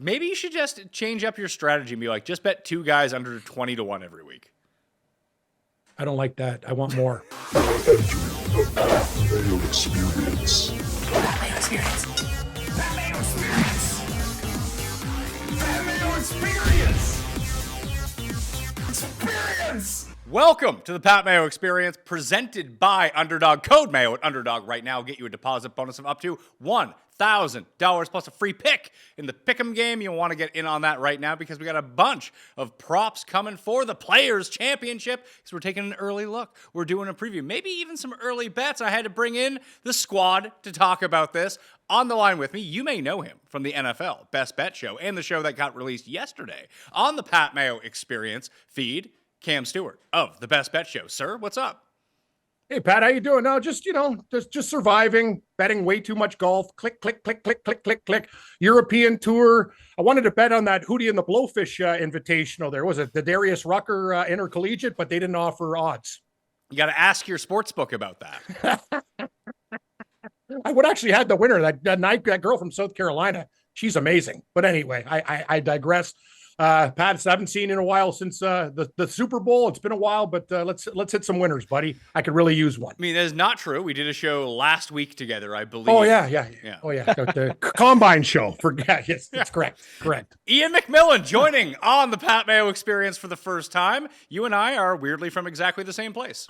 Maybe you should just change up your strategy and be like, just bet 2 guys under 20-1 every week. I don't like that. I want more. Mayo experience. Mayo experience. Mayo experience. Mayo experience. Experience. Welcome to the Pat Mayo Experience, presented by Underdog. Code Mayo at Underdog right now will get you a deposit bonus of up to $1,000 plus a free pick in the Pick'em game. You'll want to get in on that right now because we got a bunch of props coming for the Players' Championship because we're taking an early look. We're doing a preview, maybe even some early bets. I had to bring in the squad to talk about this. On the line with me, you may know him from the NFL Best Bet Show and the show that got released yesterday on the Pat Mayo Experience feed. Cam Stewart of the Best Bet Show. Sir, what's up? Hey, Pat, how you doing? No, just surviving, betting way too much golf. Click, click, click, click, click, click, click. European Tour. I wanted to bet on that Hootie and the Blowfish Invitational. There was the Darius Rucker Intercollegiate, but they didn't offer odds. You got to ask your sportsbook about that. I would actually had the winner, that girl from South Carolina. She's amazing. But anyway, I digress. Pat, I haven't seen in a while since the Super Bowl. It's been a while, but let's hit some winners, buddy. I could really use one. I mean, that is not true. We did a show last week together, I believe. Oh, yeah. Oh, yeah. The Combine show. Yes, that's correct. Iain MacMillan joining on the Pat Mayo Experience for the first time. You and I are weirdly from exactly the same place.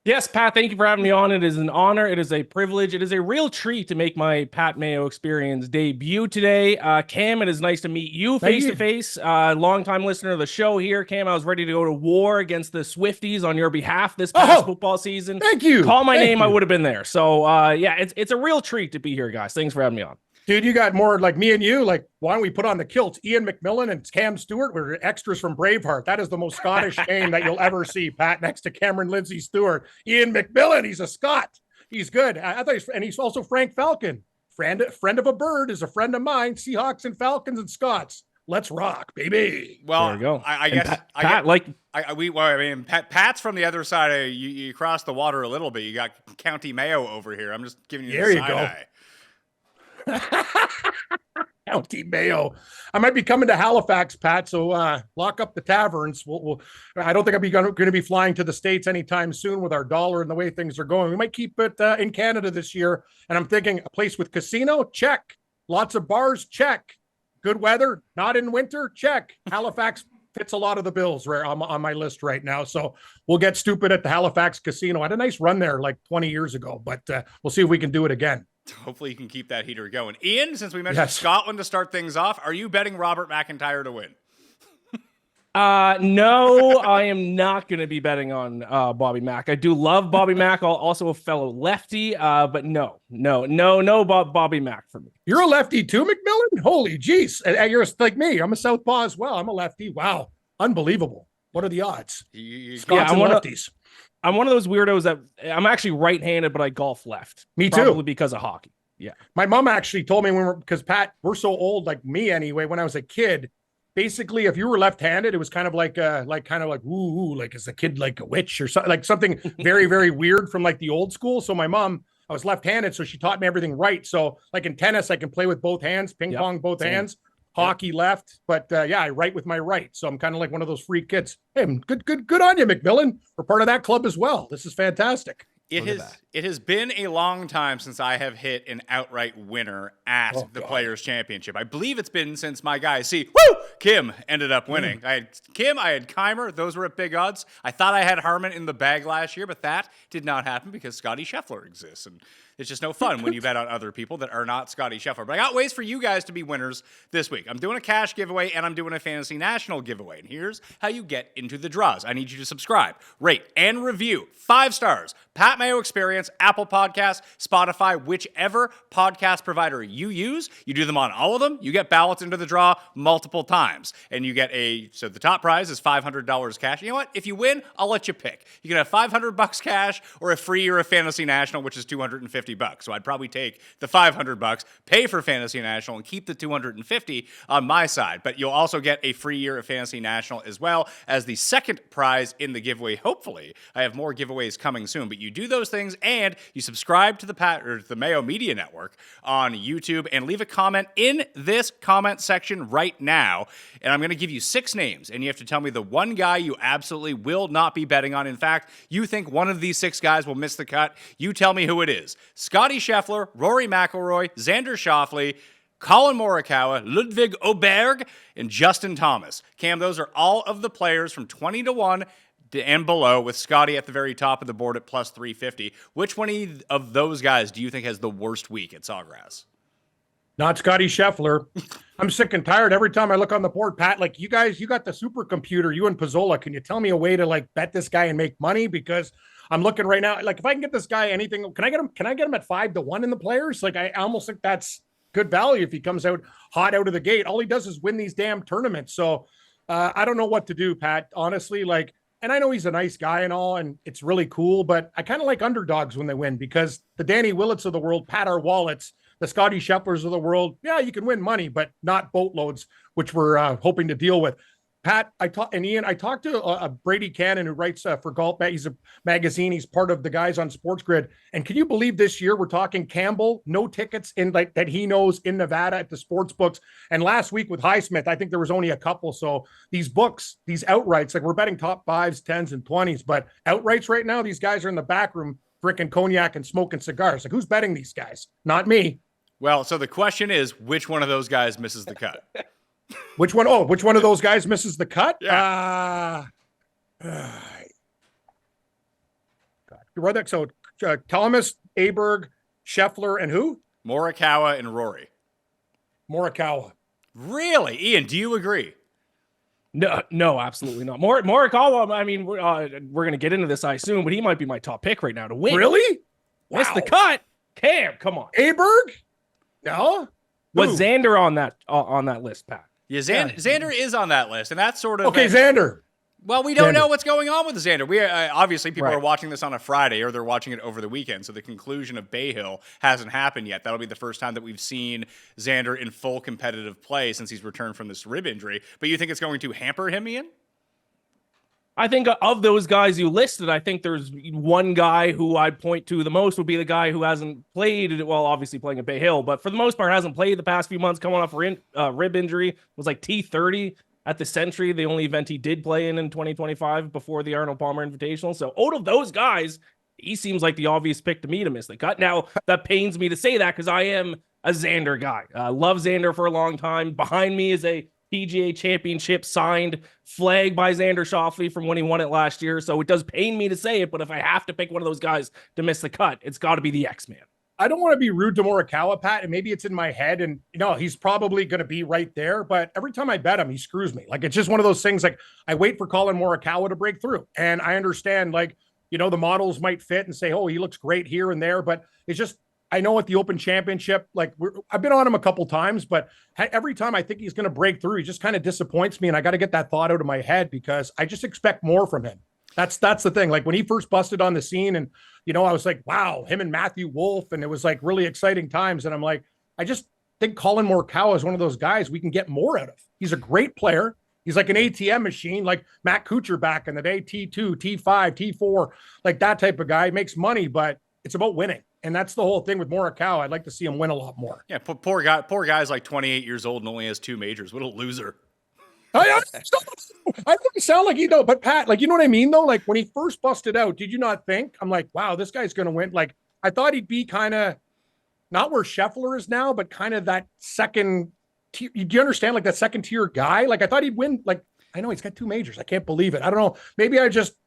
Yes, Pat, thank you for having me on. It is an honor. It is a privilege. It is a real treat to make my Pat Mayo Experience debut today. Cam, it is nice to meet you face-to-face. Longtime listener of the show here. Cam, I was ready to go to war against the Swifties on your behalf this past football season. Thank you. Call my name, I would have been there. So, yeah, it's a real treat to be here, guys. Thanks for having me on. Dude, you got more like me and you. Like, why don't we put on the kilts? Iain MacMillan and Cam Stewart were extras from Braveheart. That is the most Scottish name that you'll ever see, Pat, next to Cameron Lindsay Stewart. Iain MacMillan, he's a Scot. He's good. I thought he's also Frank Falcon. Friend of a bird is a friend of mine. Seahawks and Falcons and Scots. Let's rock, baby. Well, there we go. I guess Pat's from the other side. You cross the water a little bit. You got County Mayo over here. I'm just giving you there the you side go. eye. County Mayo. I might be coming to Halifax, Pat. So lock up the taverns. I don't think I'm going to be flying to the States anytime soon with our dollar and the way things are going. We might keep it in Canada this year. And I'm thinking a place with casino, check. Lots of bars, check. Good weather, not in winter, check. Halifax fits a lot of the bills on my list right now. So we'll get stupid at the Halifax Casino. I had a nice run there like 20 years ago, but we'll see if we can do it again. Hopefully you can keep that heater going. Iain, since we mentioned Scotland to start things off, are you betting Robert McIntyre to win? No, I am not going to be betting on Bobby Mack. I do love Bobby Mack, also a fellow lefty, but no, Bobby Mack for me. You're a lefty too, MacMillan? Holy jeez. And you're like me. I'm a southpaw as well. I'm a lefty. Wow. Unbelievable. What are the odds? Scots and lefties. I'm one of those weirdos that I'm actually right-handed, but I golf left. Me too. Probably because of hockey. Yeah. My mom actually told me because Pat, we're so old, like me anyway, when I was a kid, basically, if you were left-handed, it was kind of like ooh, like as a kid, like a witch or something, like something very, very weird from like the old school. So my mom, I was left-handed, so she taught me everything right. So like in tennis, I can play with both hands, ping pong, both hands. Hockey left, but I write with my right. So I'm kind of like one of those freak kids. Hey, good on you, MacMillan. We're part of that club as well. This is fantastic. It has been a long time since I have hit an outright winner at the Players' Championship. I believe it's been since my guy, Kim ended up winning. I had Keimer. Those were at big odds. I thought I had Harmon in the bag last year, but that did not happen because Scotty Scheffler exists. And it's just no fun when you bet on other people that are not Scotty Scheffler. But I got ways for you guys to be winners this week. I'm doing a cash giveaway and I'm doing a Fantasy National giveaway. And here's how you get into the draws. I need you to subscribe, rate, and review 5 stars. Pat Mayo Experience, Apple Podcasts, Spotify, whichever podcast provider you use. You do them on all of them. You get ballots into the draw multiple times. And you get so the top prize is $500 cash. You know what? If you win, I'll let you pick. You can have $500 cash or a free year of Fantasy National, which is $250. $250. So I'd probably take the $500, pay for Fantasy National, and keep the $250 on my side. But you'll also get a free year of Fantasy National as well as the second prize in the giveaway. Hopefully, I have more giveaways coming soon. But you do those things and you subscribe to the Mayo Media Network on YouTube and leave a comment in this comment section right now. And I'm going to give you 6 names, and you have to tell me the one guy you absolutely will not be betting on. In fact, you think one of these 6 guys will miss the cut. You tell me who it is. Scotty Scheffler, Rory McIlroy, Xander Schauffele, Colin Morikawa, Ludwig Oberg, and Justin Thomas. Cam, those are all of the players from 20-1 and below, with Scotty at the very top of the board at plus 350. Which one of those guys do you think has the worst week at Sawgrass? Not Scotty Scheffler. I'm sick and tired. Every time I look on the board, Pat, like you guys, you got the supercomputer, you and Pizzola. Can you tell me a way to like bet this guy and make money? Because I'm looking right now. Like if I can get this guy anything, can I get him at 5-1 in the players? Like I almost think that's good value if he comes out hot out of the gate. All he does is win these damn tournaments. So I don't know what to do, Pat. Honestly, like, and I know he's a nice guy and all, and it's really cool, but I kind of like underdogs when they win because the Danny Willets of the world pat our wallets. The Scotty Schefflers of the world, yeah, you can win money, but not boatloads, which we're hoping to deal with. Pat, Ian, I talked to Brady Cannon, who writes for Golf. He's a magazine. He's part of the guys on Sports Grid. And can you believe this year we're talking Campbell, no tickets in like that he knows in Nevada at the sports books. And last week with Highsmith, I think there was only a couple. So these books, these outrights, like we're betting top 5s, 10s, and 20s, but outrights right now, these guys are in the back room drinking cognac and smoking cigars. Like who's betting these guys? Not me. Well, so the question is, which one of those guys misses the cut? Which one? Oh, which one of those guys misses the cut? Yeah. So Thomas, Aberg, Scheffler, and who? Morikawa and Rory. Morikawa. Really? Ian, do you agree? No, absolutely not. Morikawa, I mean, we're going to get into this, I assume, but he might be my top pick right now to win. Really? Miss the cut? Cam, come on. Aberg? No. Was Xander on that list, Pat? Yeah, Xander is on that list, and that's sort of okay. Xander. Well, we don't know what's going on with Xander. We obviously people Right. are watching this on a Friday, or they're watching it over the weekend. So the conclusion of Bay Hill hasn't happened yet. That'll be the first time that we've seen Xander in full competitive play since he's returned from this rib injury. But you think it's going to hamper him, Ian? I think of those guys you listed, I think there's one guy who I'd point to the most would be the guy who hasn't played, well, obviously playing at Bay Hill, but for the most part hasn't played the past few months, coming off a rib injury. It was like T30 at the Century, the only event he did play in 2025 before the Arnold Palmer Invitational. So out of those guys, he seems like the obvious pick to me to miss the cut. Now, that pains me to say that because I am a Xander guy. Love Xander for a long time. Behind me is a PGA Championship signed flag by Xander Schauffele from when he won it last year. So it does pain me to say it, but if I have to pick one of those guys to miss the cut, it's got to be the X-Man. I don't want to be rude to Morikawa, Pat, and maybe it's in my head, and he's probably going to be right there. But every time I bet him, he screws me. Like it's just one of those things. Like I wait for Colin Morikawa to break through, and I understand, like the models might fit and say, oh, he looks great here and there, but it's just. I know at the Open Championship, like I've been on him a couple times, but every time I think he's going to break through, he just kind of disappoints me, and I got to get that thought out of my head because I just expect more from him. That's the thing. Like when he first busted on the scene, and I was like, wow, him and Matthew Wolff, and it was like really exciting times. And I'm like, I just think Colin Morikawa is one of those guys we can get more out of. He's a great player. He's like an ATM machine, like Matt Kuchar back in the day, T2, T5, T4, like that type of guy. Makes money, but it's about winning. And that's the whole thing with Morikawa. I'd like to see him win a lot more. Yeah, poor guy's like 28 years old and only has 2 majors. What a loser. I don't sound like but Pat, like, you know what I mean, though? Like, when he first busted out, did you not think? I'm like, wow, this guy's going to win. Like, I thought he'd be kind of not where Scheffler is now, but kind of that second tier. Do you understand? Like, that second tier guy. Like, I thought he'd win. Like, I know he's got 2 majors. I can't believe it. I don't know. Maybe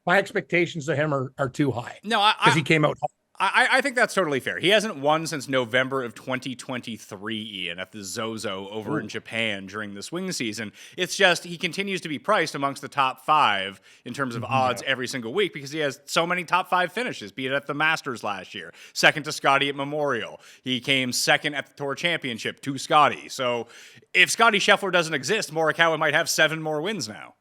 my expectations of him are too high. No, because he came out hot. I think that's totally fair. He hasn't won since November of 2023, Ian, at the Zozo over in Japan during the swing season. It's just he continues to be priced amongst the top 5 in terms of odds every single week because he has so many top 5 finishes, be it at the Masters last year, second to Scotty at Memorial. He came second at the Tour Championship to Scotty. So if Scotty Scheffler doesn't exist, Morikawa might have 7 more wins now.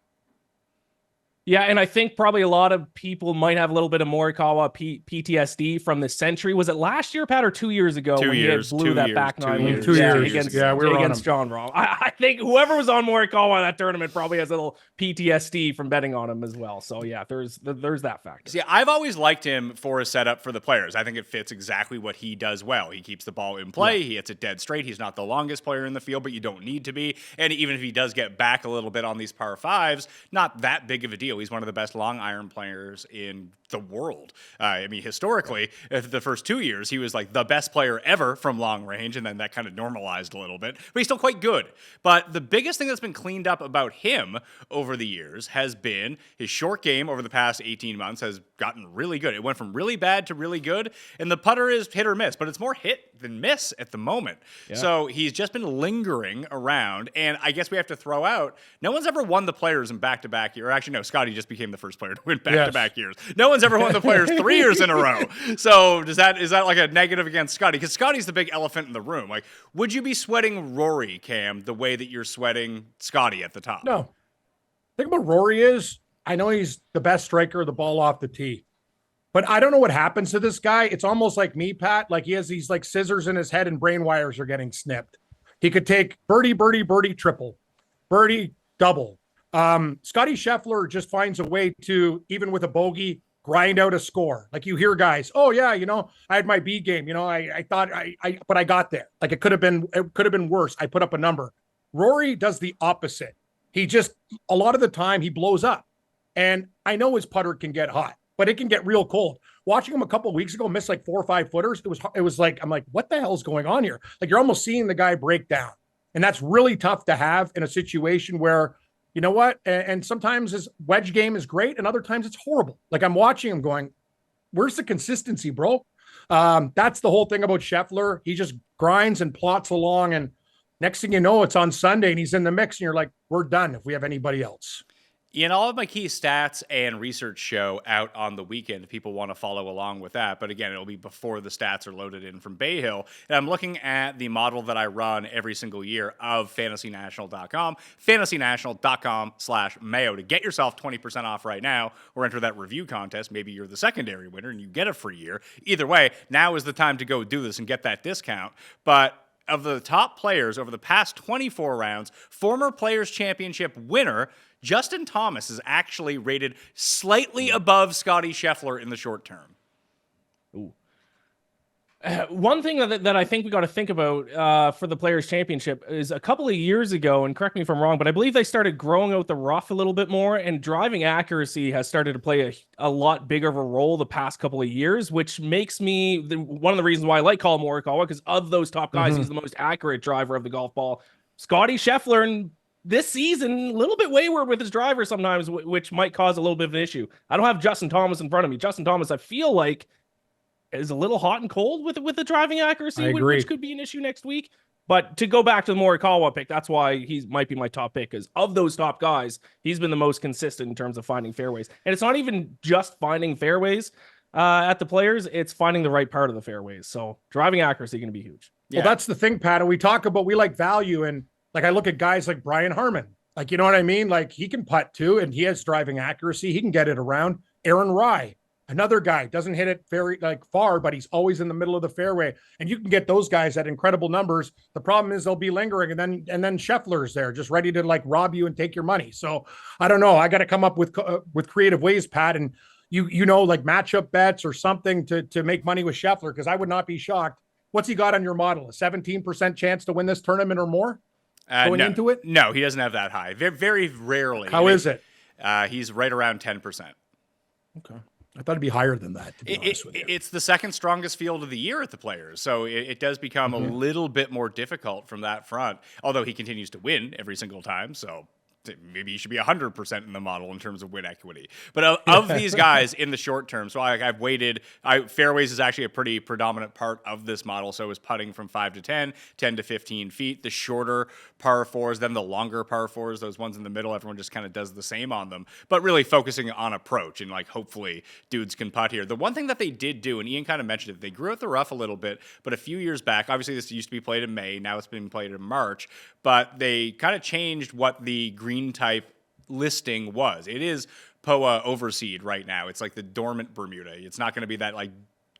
Yeah, and I think probably a lot of people might have a little bit of Morikawa PTSD from this century. Was it last year, Pat, or 2 years ago when he had blew that back 9 years, two years against, yeah, we were against John Rahm? I think whoever was on Morikawa in that tournament probably has a little PTSD from betting on him as well. So yeah, there's that factor. See, I've always liked him for his setup for the Players. I think it fits exactly what he does well. He keeps the ball in play. He hits it dead straight. He's not the longest player in the field, but you don't need to be. And even if he does get back a little bit on these par fives, not that big of a deal. He's one of the best long iron players in the world. I mean, historically, the first 2 years, he was like the best player ever from long range, and then that kind of normalized a little bit, but he's still quite good. But the biggest thing that's been cleaned up about him over the years has been his short game over the past 18 months has gotten really good. It went from really bad to really good, and the putter is hit or miss, but it's more hit than miss at the moment. Yeah. So he's just been lingering around, and I guess we have to throw out, no one's ever won the Players in back-to-back years. Actually, no, Scotty just became the first player to win back-to-back years. No one's ever won the Players 3 years in a row. So is that like a negative against Scotty? Because Scotty's the big elephant in the room. Like, would you be sweating Rory, Cam, the way that you're sweating Scotty at the top? No. The thing about Rory is, I know he's the best striker of the ball off the tee, but I don't know what happens to this guy. It's almost like me, Pat. Like he has these like scissors in his head and brain wires are getting snipped. He could take birdie, birdie, birdie, triple, birdie, double. Scotty Scheffler just finds a way to, even with a bogey, grind out a score. Like you hear guys, oh yeah, I had my B game. I thought but I got there. Like it could have been worse. I put up a number. Rory does the opposite. He just, a lot of the time he blows up. And I know his putter can get hot, but it can get real cold. Watching him a couple of weeks ago miss like 4 or 5 footers, it was like, I'm like, what the hell is going on here? Like you're almost seeing the guy break down. And that's really tough to have in a situation where, you know what? And sometimes his wedge game is great, and other times it's horrible. Like I'm watching him going, where's the consistency, bro? That's the whole thing about Scheffler. He just grinds and plots along, and next thing you know, it's on Sunday, and he's in the mix, and you're like, we're done if we have anybody else. Ian, all of my key stats and research show out on the weekend if people want to follow along with that. But again, it'll be before the stats are loaded in from Bay Hill. And I'm looking at the model that I run every single year of fantasynational.com, fantasynational.com/Mayo to get yourself 20% off right now or enter that review contest. Maybe you're the secondary winner and you get a free year. Either way, now is the time to go do this and get that discount. But of the top players over the past 24 rounds, former Players Championship winner Justin Thomas is actually rated slightly above Scotty Scheffler in the short term. Ooh. One thing that I think we got to think about for the Players Championship is a couple of years ago, and correct me if I'm wrong, but I believe they started growing out the rough a little bit more, and driving accuracy has started to play a lot bigger of a role the past couple of years, which makes me one of the reasons why I like Colin Morikawa, because of those top guys, he's the most accurate driver of the golf ball. Scotty Scheffler and this season, a little bit wayward with his driver sometimes, which might cause a little bit of an issue. I don't have Justin Thomas in front of me. Justin Thomas, I feel like, is a little hot and cold with the driving accuracy, which could be an issue next week. But to go back to the Morikawa pick, that's why he might be my top pick, because of those top guys, he's been the most consistent in terms of finding fairways. And it's not even just finding fairways at the Players, it's finding the right part of the fairways. So driving accuracy going to be huge. Yeah. Well, that's the thing, Pat. And we talk about, we like value, and like I look at guys like Brian Harmon, like, you know what I mean? Like he can putt too, and he has driving accuracy. He can get it around. Aaron Rye, another guy, doesn't hit it very far, but he's always in the middle of the fairway. And you can get those guys at incredible numbers. The problem is they'll be lingering, and then Scheffler's there, just ready to like rob you and take your money. So I don't know. I got to come up with creative ways, Pat, and you know, like matchup bets or something to make money with Scheffler, because I would not be shocked. What's he got on your model? A 17% chance to win this tournament or more? Going into it? No, he doesn't have that high. Very, very rarely. How is it? He's right around 10%. Okay. I thought it'd be higher than that, to be honest with you. It's the second strongest field of the year at the Players, so it does become a little bit more difficult from that front, although he continues to win every single time, so maybe he should be 100% in the model in terms of win equity. But of these guys in the short term, so I've weighted, fairways is actually a pretty predominant part of this model. So is putting from 5 to 10, 10 to 15 feet, the shorter par fours, then the longer par fours, those ones in the middle, everyone just kind of does the same on them, but really focusing on approach and like, hopefully dudes can putt here. The one thing that they did do, and Ian kind of mentioned it, they grew out the rough a little bit, but a few years back, obviously this used to be played in May, now it's been played in March, but they kind of changed what the green type listing was. It is POA overseed right now. It's like the dormant Bermuda. It's not going to be that like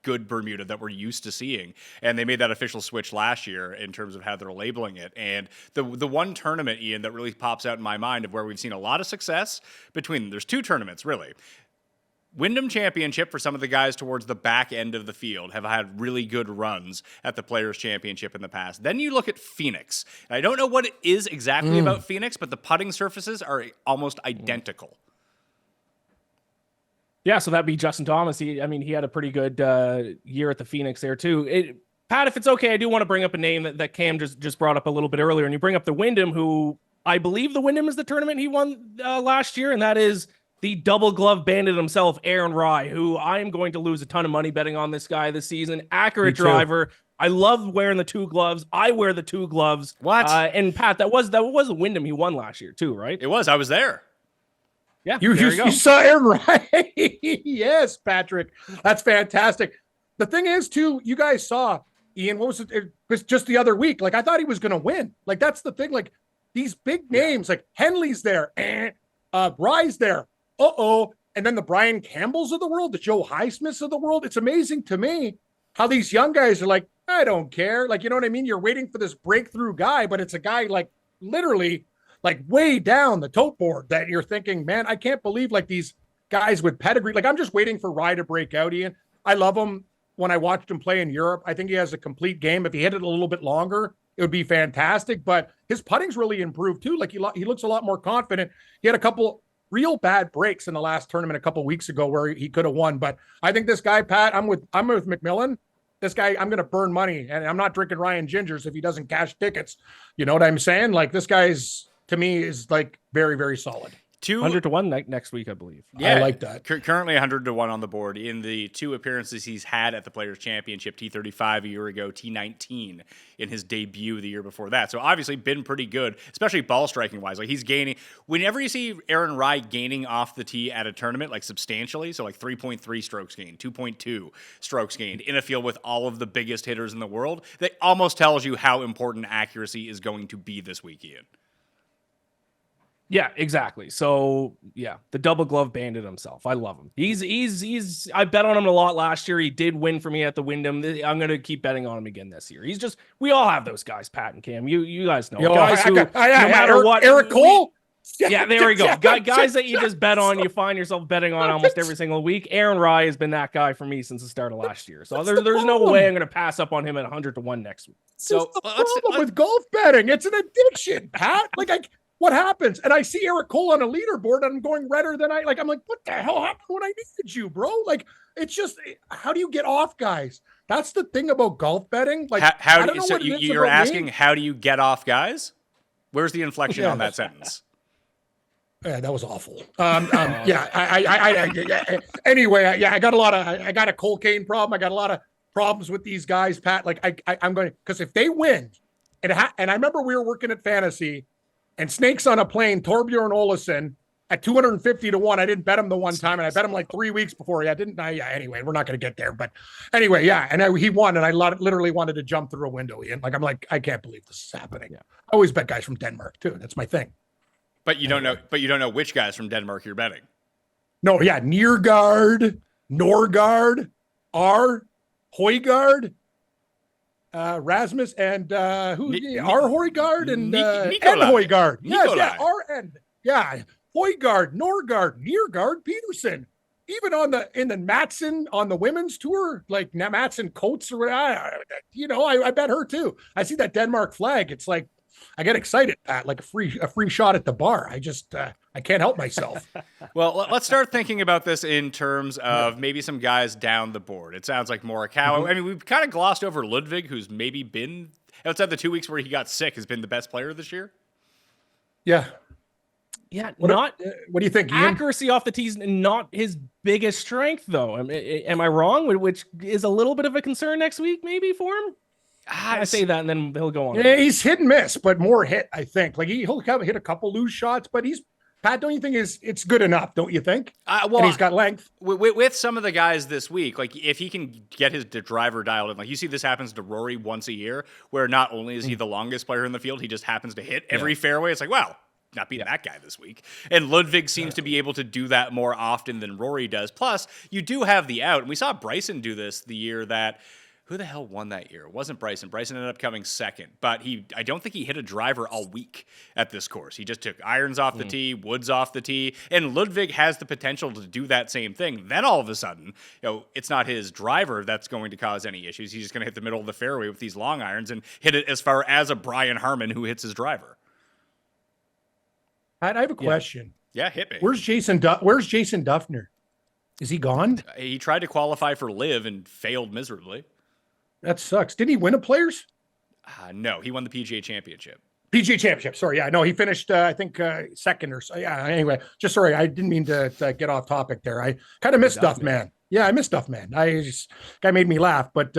good Bermuda that we're used to seeing. And they made that official switch last year in terms of how they're labeling it. And the one tournament, Ian, that really pops out in my mind of where we've seen a lot of success between, there's two tournaments really. Wyndham Championship for some of the guys towards the back end of the field have had really good runs at the Players Championship in the past. Then you look at Phoenix. And I don't know what it is exactly about Phoenix, but the putting surfaces are almost identical. Yeah, so that'd be Justin Thomas. He had a pretty good year at the Phoenix there too. Pat, if it's okay, I do want to bring up a name that Cam just brought up a little bit earlier, and you bring up the Wyndham, who I believe the Wyndham is the tournament he won last year, and that is the double glove bandit himself, Aaron Rai, who I am going to lose a ton of money betting on this guy this season. Accurate driver. I love wearing the two gloves. I wear the two gloves. What? And Pat, that was a Wyndham he won last year too, right? It was. I was there. Yeah, you saw Aaron Rai. Yes, Patrick. That's fantastic. The thing is, too, you guys saw, Ian, what was it? It was just the other week. Like, I thought he was going to win. Like, that's the thing. Like, these big names, like Henley's there, Rai's there. And then the Brian Campbells of the world, the Joe Highsmiths of the world. It's amazing to me how these young guys are like, I don't care. Like, you know what I mean? You're waiting for this breakthrough guy, but it's a guy like literally like way down the tote board that you're thinking, man, I can't believe like these guys with pedigree. Like, I'm just waiting for Rai to break out, Ian. I love him when I watched him play in Europe. I think he has a complete game. If he hit it a little bit longer, it would be fantastic. But his putting's really improved too. Like, he looks a lot more confident. He had a couple real bad breaks in the last tournament a couple weeks ago where he could have won. But I think this guy, Pat, I'm with MacMillan. This guy, I'm going to burn money, and I'm not drinking Ryan Gingers if he doesn't cash tickets. You know what I'm saying? Like, this guy's, to me, is like very, very solid. 100 to 1 next week, I believe. Yeah, I like that. Currently 100 to 1 on the board in the two appearances he's had at the Players Championship, T35 a year ago, T19 in his debut the year before that. So obviously been pretty good, especially ball striking wise. Like, he's gaining. Whenever you see Aaron Rai gaining off the tee at a tournament, like substantially, so like 3.3 strokes gained, 2.2 strokes gained in a field with all of the biggest hitters in the world, that almost tells you how important accuracy is going to be this week, Ian. Yeah, exactly. So yeah, the double glove bandit himself. I love him. He's I bet on him a lot last year. He did win for me at the Wyndham. I'm going to keep betting on him again this year. We all have those guys, Pat and Cam. You guys know. Guys who, no matter what. Eric Cole? Yeah, there we go. Guys that you just bet on, you find yourself betting on almost every single week. Aaron Rai has been that guy for me since the start of last year. So there's no way I'm going to pass up on him at 100 to 1 next week. So the problem with golf betting, it's an addiction, Pat. What happens? And I see Eric Cole on a leaderboard and I'm going redder than I'm like, what the hell happened when I needed you, bro? Like, it's just, how do you get off, guys? That's the thing about golf betting. Like, you're asking, how do you get off, guys? Where's the inflection on that sentence? Yeah, that was awful. Anyway, I got a cocaine problem. I got a lot of problems with these guys, Pat. Like, I'm going to, because if they win, and I remember we were working at Fantasy, and Snakes on a Plane, Torbjorn Olesen at 250 to 1. I didn't bet him the one time, and I bet him like 3 weeks before. Anyway, we're not going to get there. But anyway, he won, and I literally wanted to jump through a window, Ian. Like, I'm like, I can't believe this is happening. Yeah. I always bet guys from Denmark, too. That's my thing. But you don't know which guys from Denmark you're betting. No, yeah, Neergaard, Norgard, Højgaard, Rasmus, and Højgaard and Højgaard. Yes, Højgaard, Norgard, Neergaard, Peterson. Even in the Matson on the women's tour, like Matson Coates or whatever, I bet her too. I see that Denmark flag. It's like, I get excited, Pat, like a free shot at the bar. I can't help myself. Well, let's start thinking about this in terms of maybe some guys down the board. It sounds like Morikawa. Mm-hmm. I mean, we've kind of glossed over Ludwig, who's maybe been, outside the 2 weeks where he got sick, has been the best player this year. Yeah. Yeah, what do you think, Ian? Accuracy off the tees, not his biggest strength, though. Am I wrong? Which is a little bit of a concern next week, maybe, for him? I say that, and then he'll go on. Yeah, he's hit and miss, but more hit, I think. Like, he'll hit a couple loose shots, but Pat, don't you think it's good enough? Don't you think? And he's got length. With some of the guys this week, like if he can get his driver dialed in, like you see this happens to Rory once a year, where not only is he the longest player in the field, he just happens to hit every fairway. It's like, well, not beating that guy this week. And Ludwig seems to be able to do that more often than Rory does. Plus, you do have the out. And we saw Bryson do this the year that, who the hell won that year? It wasn't Bryson. Bryson ended up coming second. But I don't think he hit a driver all week at this course. He just took irons off the tee, woods off the tee. And Ludwig has the potential to do that same thing. Then all of a sudden, it's not his driver that's going to cause any issues. He's just going to hit the middle of the fairway with these long irons and hit it as far as a Brian Harman who hits his driver. I have a question. Yeah, hit me. Where's Jason Duffner? Is he gone? He tried to qualify for Live and failed miserably. That sucks. Did he win a Players? No, he won the PGA Championship. PGA Championship. Sorry. Yeah, no, he finished, I think, second or so. Yeah, anyway, just sorry. I didn't mean to get off topic there. I kind of missed Duffman. Yeah, I missed Duffman. Guy made me laugh. But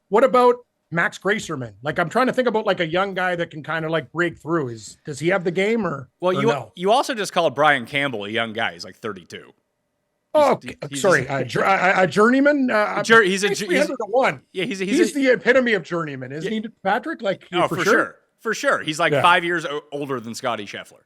what about Max Gracerman? Like, I'm trying to think about like a young guy that can kind of like break through. Does he have the game or? Well, no? You also just called Brian Campbell a young guy. He's like 32. Oh, sorry. A journeyman. He's a 301. Yeah, he's the epitome of journeyman, isn't he, Patrick? Like, for sure. For sure. He's like 5 years older than Scotty Scheffler.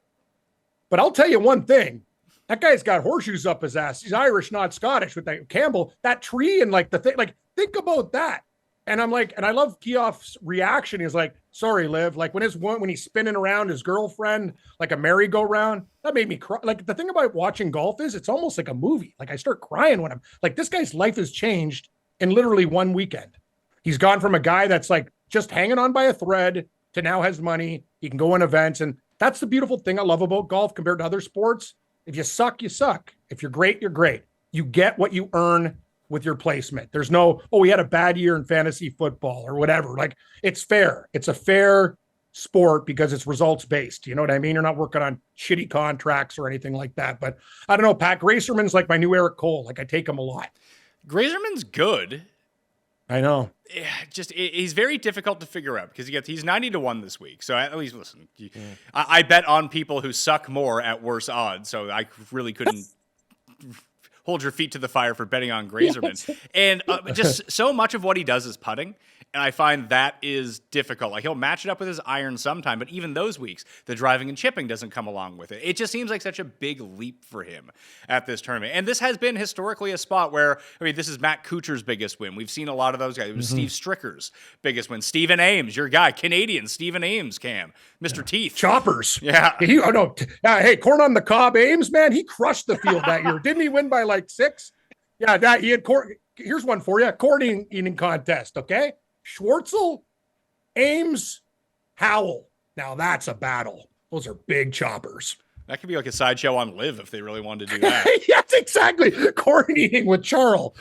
But I'll tell you one thing. That guy's got horseshoes up his ass. He's Irish, not Scottish. With that Campbell, that tree and like the thing, like think about that. And I'm like, and I love Keoph's reaction. He's like, sorry, Liv. Like when he's spinning around his girlfriend, like a merry-go-round, that made me cry. Like the thing about watching golf is it's almost like a movie. Like I start crying when I'm like, this guy's life has changed in literally one weekend. He's gone from a guy that's like just hanging on by a thread to now has money. He can go on events. And that's the beautiful thing I love about golf compared to other sports. If you suck, you suck. If you're great, you're great. You get what you earn with your placement. There's no, we had a bad year in fantasy football or whatever. Like it's fair. It's a fair sport because it's results based. You know what I mean? You're not working on shitty contracts or anything like that. But I don't know, Pat Gracerman's like my new Eric Cole. Like I take him a lot. Gracerman's good. I know. Yeah, he's very difficult to figure out because he's 90-1 this week. So at least listen, I bet on people who suck more at worse odds. So I really couldn't hold your feet to the fire for betting on Gracerman. Yes. And just so much of what he does is putting. And I find that is difficult. Like he'll match it up with his iron sometime, but even those weeks, the driving and chipping doesn't come along with it. It just seems like such a big leap for him at this tournament. And this has been historically a spot where, this is Matt Kuchar's biggest win. We've seen a lot of those guys. It was Steve Stricker's biggest win. Stephen Ames, your guy, Canadian Stephen Ames, Cam, Mr. Teeth. Choppers. Yeah. Hey, corn on the cob Ames, man, he crushed the field that year. Didn't he win by like 6? Yeah, he had corn. Here's one for you. Corn eating contest, okay? Schwartzel, Ames, Howell. Now that's a battle. Those are big choppers. That could be like a sideshow on Live if they really wanted to do that. Yes, exactly. Corn eating with Charles.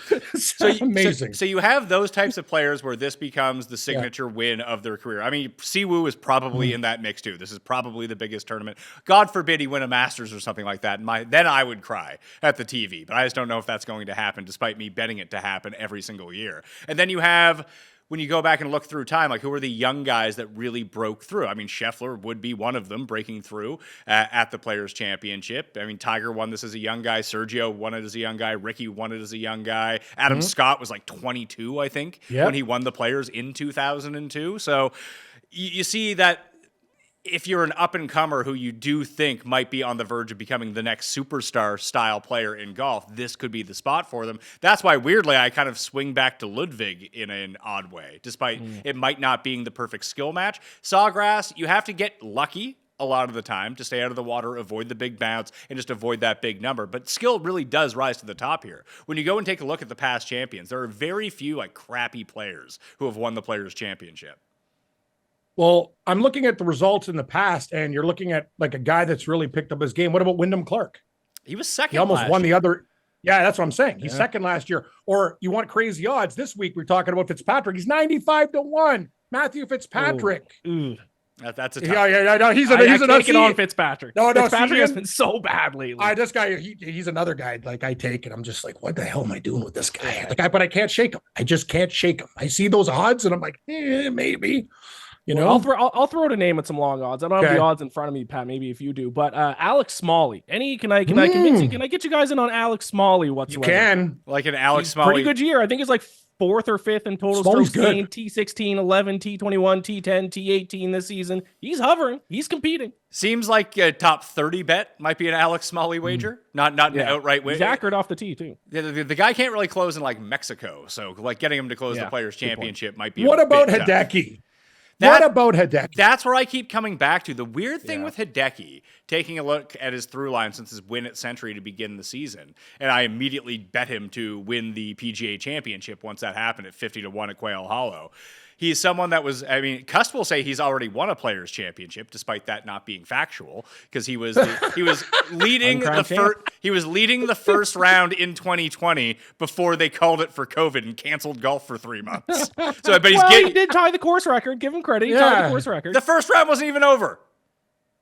Amazing. So you have those types of players where this becomes the signature win of their career. Siwoo is probably in that mix too. This is probably the biggest tournament. God forbid he win a Masters or something like that. Then I would cry at the TV. But I just don't know if that's going to happen, despite me betting it to happen every single year. And then you have, when you go back and look through time, like who are the young guys that really broke through? Scheffler would be one of them breaking through at the Players Championship. Tiger won this as a young guy. Sergio won it as a young guy. Ricky won it as a young guy. Adam Scott was like 22, I think, when he won the Players in 2002. So you see that if you're an up-and-comer who you do think might be on the verge of becoming the next superstar style player in golf, this could be the spot for them. That's why, weirdly, I kind of swing back to Ludwig in an odd way, despite it might not being the perfect skill match. Sawgrass, you have to get lucky a lot of the time to stay out of the water, avoid the big bounce, and just avoid that big number. But skill really does rise to the top here. When you go and take a look at the past champions, there are very few crappy players who have won the Players Championship. Well, I'm looking at the results in the past, and you're looking at like a guy that's really picked up his game. What about Wyndham Clark? He was second. He almost won the other. Yeah, that's what I'm saying. He's second last year. Or you want crazy odds. This week we're talking about Fitzpatrick. He's 95-1. Matthew Fitzpatrick. Ooh. That's a tough. Yeah. He's taking on Fitzpatrick. No, Fitzpatrick has been so bad lately. This guy, he's another guy. Like I take it. I'm just like, what the hell am I doing with this guy? But I can't shake him. I just can't shake him. I see those odds, and I'm like, maybe. I'll throw out a name at some long odds. I don't have the odds in front of me, Pat. Maybe if you do, but Alex Smalley. Can I convince you? Can I get you guys in on Alex Smalley whatsoever? You can like an Alex Smalley. Pretty good year. I think it's like fourth or fifth in total Smalley's strokes good. gained, T16, 11, T21, T10, T18 this season. He's hovering. He's competing. Seems like a top 30 bet might be an Alex Smalley wager, not an outright win. He's accurate off the tee, too. The guy can't really close in like Mexico, so like getting him to close the Players' Championship might be. What about bit tough. Hideki? What about Hideki? That's where I keep coming back to. The weird thing with Hideki, taking a look at his through line since his win at Century to begin the season, and I immediately bet him to win the PGA Championship once that happened at 50-1 at Quail Hollow. He's someone that was, I mean, Cust will say he's already won a Players' Championship, despite that not being factual, because he was leading the first round in 2020 before they called it for COVID and canceled golf for 3 months. So, but he did tie the course record. Give him credit. He tied the course record. The first round wasn't even over.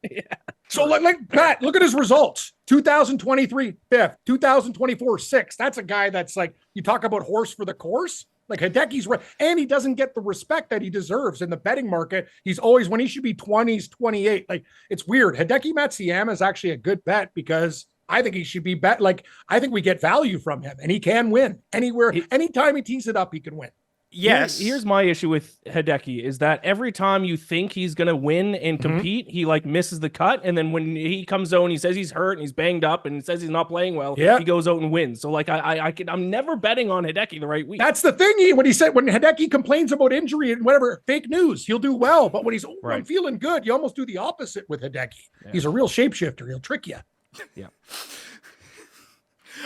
Yeah. So like Matt, look at his results. 2023 fifth, 2024 sixth. That's a guy that's like, you talk about horse for the course. Like Hideki's right, and he doesn't get the respect that he deserves in the betting market. He's always, when he should be 20s, 28. Like, it's weird. Hideki Matsuyama is actually a good bet because I think he should be bet. Like, I think we get value from him, and he can win anywhere. Anytime he tees it up, he can win. Yes. Here's my issue with Hideki is that every time you think he's going to win and compete, he like misses the cut. And then when he comes out and he says he's hurt and he's banged up and says he's not playing well, he goes out and wins. So like I'm never betting on Hideki the right week. That's the thing. When Hideki complains about injury and whatever, fake news, he'll do well. But when he's I'm feeling good, you almost do the opposite with Hideki. Yeah. He's a real shapeshifter. He'll trick you. Yeah.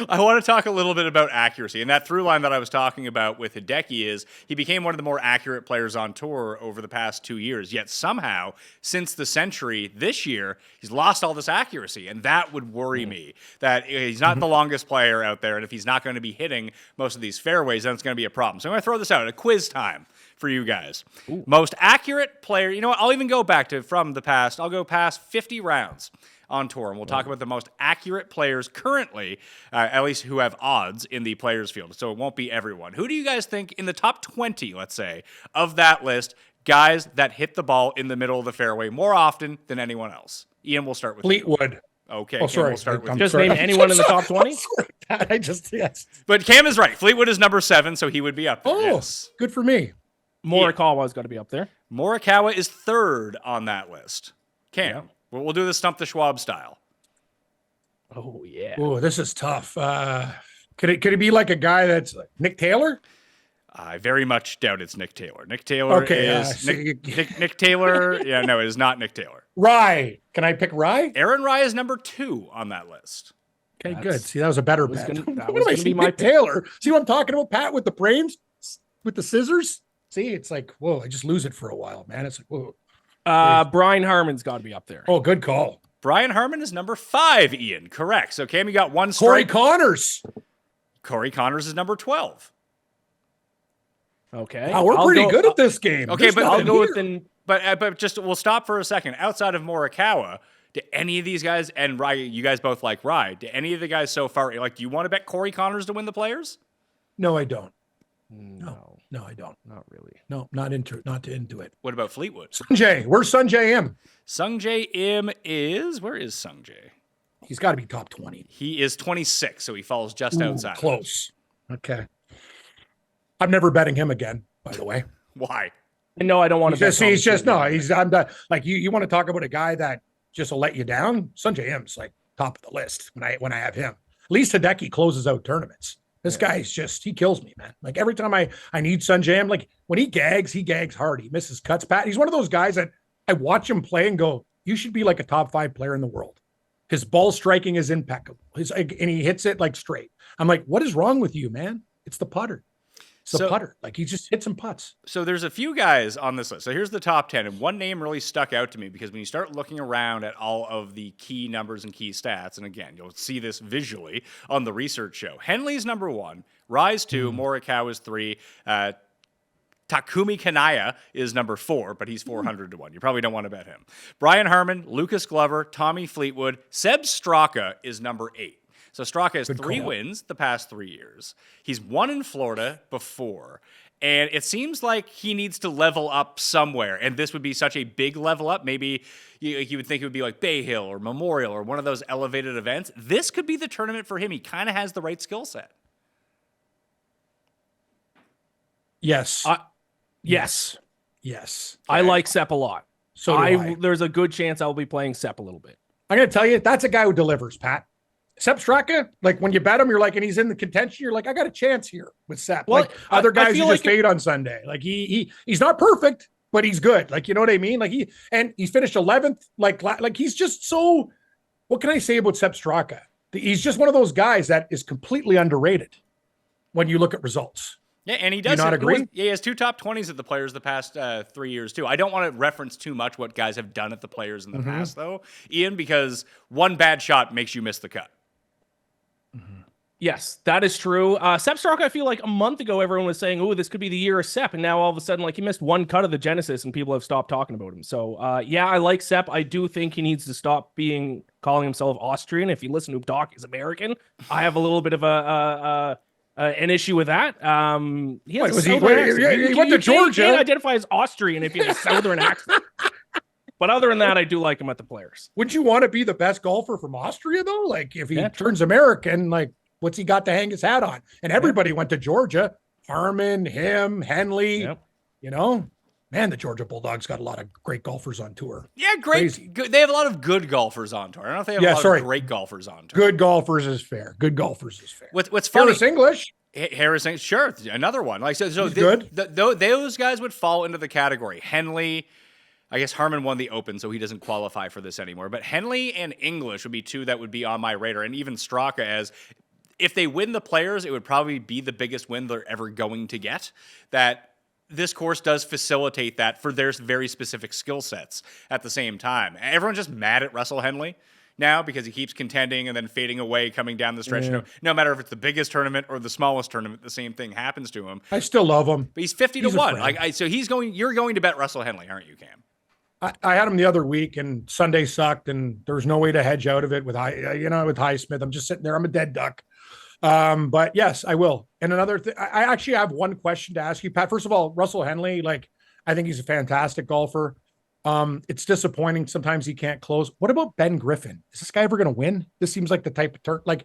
I want to talk a little bit about accuracy. And that through line that I was talking about with Hideki is he became one of the more accurate players on tour over the past 2 years. Yet somehow, since the Century this year, he's lost all this accuracy. And that would worry me, that he's not the longest player out there. And if he's not going to be hitting most of these fairways, then it's going to be a problem. So I'm going to throw this out at a quiz time for you guys. Ooh. Most accurate player, you know what? I'll even go back to from the past. I'll go past 50 rounds on tour, and we'll talk about the most accurate players currently, at least who have odds in the players field, so it won't be everyone. Who do you guys think in the top 20, let's say, of that list, guys that hit the ball in the middle of the fairway more often than anyone else? Ian, we'll start with Fleetwood. You. Okay, Cam, we'll start with just name anyone in the top 20? But Cam is right. Fleetwood is number 7, so he would be up there. Oh, yes. Good for me. Morikawa's got to be up there. Morikawa is 3rd on that list. Cam. Yeah. We'll do the Stump the Schwab style. Oh, yeah. Oh, this is tough. Could it be like a guy that's like Nick Taylor? I very much doubt it's Nick Taylor. Nick Taylor is Nick Taylor. Yeah, no, it is not Nick Taylor. Rye. Can I pick Rye? Aaron Rye is number 2 on that list. Okay, good. See, that was a better bet. That was going to be my Nick Taylor. See what I'm talking about, Pat, with the brains, with the scissors? See, it's like, whoa, I just lose it for a while, man. It's like, whoa. Brian Harmon's got to be up there. Oh, good call. Brian Harmon is number 5, Ian. Correct. So, Cam, you got one strike. Corey Connors is number 12. Okay. Wow, we're pretty good at this game. Okay, but I'll go with but just we'll stop for a second. Outside of Morikawa, do any of these guys, and Rye, you guys both like Rye, do any of the guys so far, like, do you want to bet Corey Connors to win the players? No, I don't. No, I don't. Not really. No, not into it. What about Fleetwood? Sungjae. Where's Sungjae M? Sungjae M is, where is Sungjae? He's got to be top 20. He is 26, so he falls just outside. Close. Okay. I'm never betting him again, by the way. Why? No, I don't want to bet. I'm not, like, you want to talk about a guy that just will let you down? Sungjae M's like top of the list when I have him. At least Hideki closes out tournaments. This guy's just, he kills me, man. Like every time I need Sungjae, I'm like, when he gags hard. He misses cuts. Pat, he's one of those guys that I watch him play and go, you should be like a top 5 player in the world. His ball striking is impeccable. And he hits it like straight. I'm like, what is wrong with you, man? It's the putter. Putter. Like, he just hits some putts. So there's a few guys on this list. So here's the top 10. And one name really stuck out to me because when you start looking around at all of the key numbers and key stats, and again, you'll see this visually on the research show. Henley's number 1, Rise 2, Morikawa is 3, Takumi Kanaya is number 4, but he's 400 to 1. You probably don't want to bet him. Brian Harmon, Lucas Glover, Tommy Fleetwood, Seb Straka is number 8. So Straka has 3 wins the past 3 years. He's won in Florida before. And it seems like he needs to level up somewhere. And this would be such a big level up. Maybe you would think it would be like Bay Hill or Memorial or one of those elevated events. This could be the tournament for him. He kind of has the right skill set. Yes. Yes. Yes. I like Sepp a lot. So do I. There's a good chance I'll be playing Sepp a little bit. I'm going to tell you, that's a guy who delivers, Pat. Sepp Straka, like when you bet him, you're like, and he's in the contention, you're like, I got a chance here with Sepp. Well, like other guys feel you just like fade on Sunday. Like he's not perfect, but he's good. Like, you know what I mean? Like he's finished 11th. Like he's just so, what can I say about Sepp Straka? He's just one of those guys that is completely underrated when you look at results. Yeah, and he does. You not agree? He has 2 top 20s at the Players the past 3 years, too. I don't want to reference too much what guys have done at the Players in the past, though, Ian, because one bad shot makes you miss the cut. Yes, that is true. Sepp Straka, I feel like a month ago, everyone was saying, oh, this could be the year of Sepp. And now all of a sudden, like he missed one cut of the Genesis and people have stopped talking about him. So, yeah, I like Sepp. I do think he needs to stop calling himself Austrian. If you listen to him talk, he's American. I have a little bit of an issue with that. He has he went to Georgia. You can't identify as Austrian if he has a Southern accent. But other than that, I do like him at the Players. Would you want to be the best golfer from Austria, though? Like if he turns American, like what's he got to hang his hat on? And everybody went to Georgia. Harmon, him, Henley. Yep. You know, man, the Georgia Bulldogs got a lot of great golfers on tour. Yeah, great. Good. They have a lot of good golfers on tour. I don't know if they have a lot of great golfers on tour. Good golfers is fair. Good golfers is fair. What's funny? Harris English. Sure, another one. Like so good. Those guys would fall into the category. Henley, I guess Harmon won the Open, so he doesn't qualify for this anymore. But Henley and English would be 2 that would be on my radar, and even Straka, as if they win the Players, it would probably be the biggest win they're ever going to get. That this course does facilitate that for their very specific skill sets at the same time. Everyone's just mad at Russell Henley now because he keeps contending and then fading away coming down the stretch. Yeah. No matter if it's the biggest tournament or the smallest tournament, the same thing happens to him. I still love him. But he's 50 to 1. So you're going to bet Russell Henley, aren't you, Cam? I had him the other week and Sunday sucked and there was no way to hedge out of it with Highsmith. I'm just sitting there. I'm a dead duck. But yes, I will. And another thing, I actually have one question to ask you, Pat. First of all, Russell Henley, like, I think he's a fantastic golfer. It's disappointing. Sometimes he can't close. What about Ben Griffin? Is this guy ever going to win? This seems like the type of turn. Like,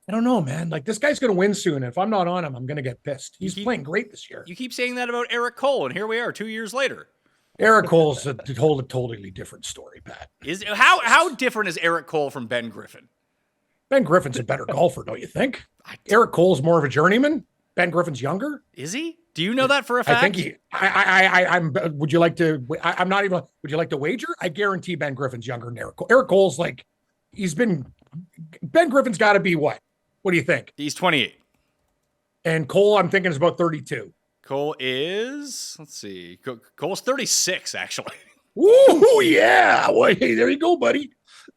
I don't know, man. Like this guy's going to win soon. And if I'm not on him, I'm going to get pissed. He's playing great this year. You keep saying that about Eric Cole, and here we are 2 years later. Eric Cole's a totally different story, Pat. How different is Eric Cole from Ben Griffin? Ben Griffin's a better golfer, don't you think? Eric Cole's more of a journeyman. Ben Griffin's younger. Is he? Do you know that for a fact? I think I'm. Would you like to? I'm not even. Would you like to wager? I guarantee Ben Griffin's younger than Eric Cole. Eric Cole's like, Ben Griffin's got to be what? What do you think? He's 28. And Cole, I'm thinking is about 32. Cole is, let's see, Cole's 36, actually. Ooh, yeah. Well, hey, there you go, buddy.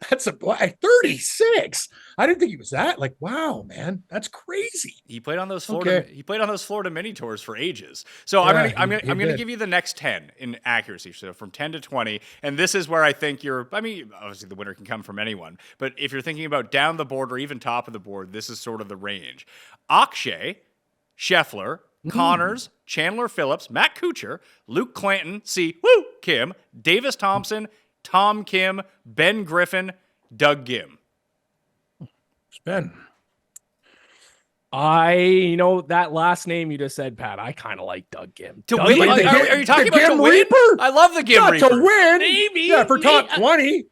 That's 36. I didn't think he was that. Like, wow, man, that's crazy. He played on those Florida mini tours for ages. So yeah, I'm gonna give you the next 10 in accuracy. So from 10 to 20, and this is where I think obviously the winner can come from anyone, but if you're thinking about down the board or even top of the board, this is sort of the range. Akshay, Scheffler, Connors, Chandler Phillips, Matt Kuchar, Luke Clanton, Kim, Davis Thompson, Tom Kim, Ben Griffin, Doug Gim. Ben. That last name you just said, Pat, I kind of like Doug Gim. Are you talking about to win? I love the Gim Reaper. To win. Maybe. Yeah, for top 20.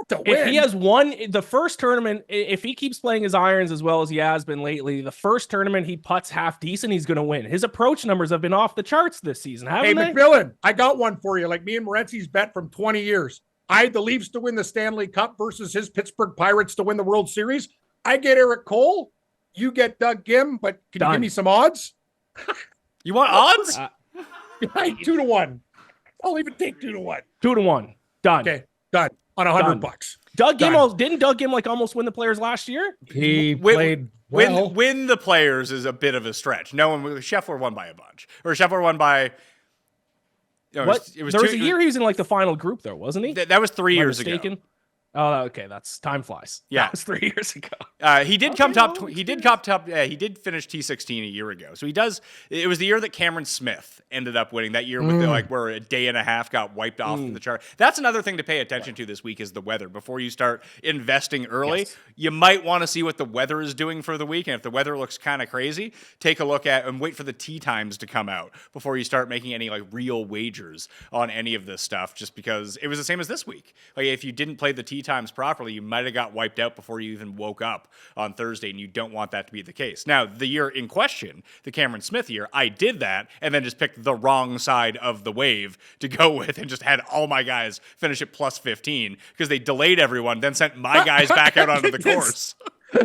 To win. If he has won the first tournament, if he keeps playing his irons as well as he has been lately, the first tournament he putts half decent, he's going to win. His approach numbers have been off the charts this season, haven't they? Hey, MacMillan, I got one for you. Like me and Morency's bet from 20 years. I had the Leafs to win the Stanley Cup versus his Pittsburgh Pirates to win the World Series. I get Eric Cole. You get Doug Gim, but can you give me some odds? You want odds? 2-1. I'll even take 2-1. 2-1. Done. Okay, done. On $100. Doug Gim didn't Doug Gim almost win the Players last year? He played well. Win the Players is a bit of a stretch. Scheffler won by a bunch. Or Scheffler won by... There was a year he was in the final group, though, wasn't he? That was 3 years ago. Oh, okay. That's time flies. Yeah. That was 3 years ago. He did come top. He did finish T16 a year ago. So he does. It was the year that Cameron Smith ended up winning. That year with where a day and a half got wiped off the chart. That's another thing to pay attention to this week is the weather. Before you start investing early, you might want to see what the weather is doing for the week. And if the weather looks kind of crazy, take a look at and wait for the tee times to come out before you start making any like real wagers on any of this stuff. Just because it was the same as this week. Like if you didn't play the tee times properly, you might have got wiped out before you even woke up on Thursday, and you don't want that to be the case. Now, the year in question, the Cameron Smith year, I did that and then just picked the wrong side of the wave to go with and just had all my guys finish at plus 15 because they delayed everyone, then sent my guys back out onto the course.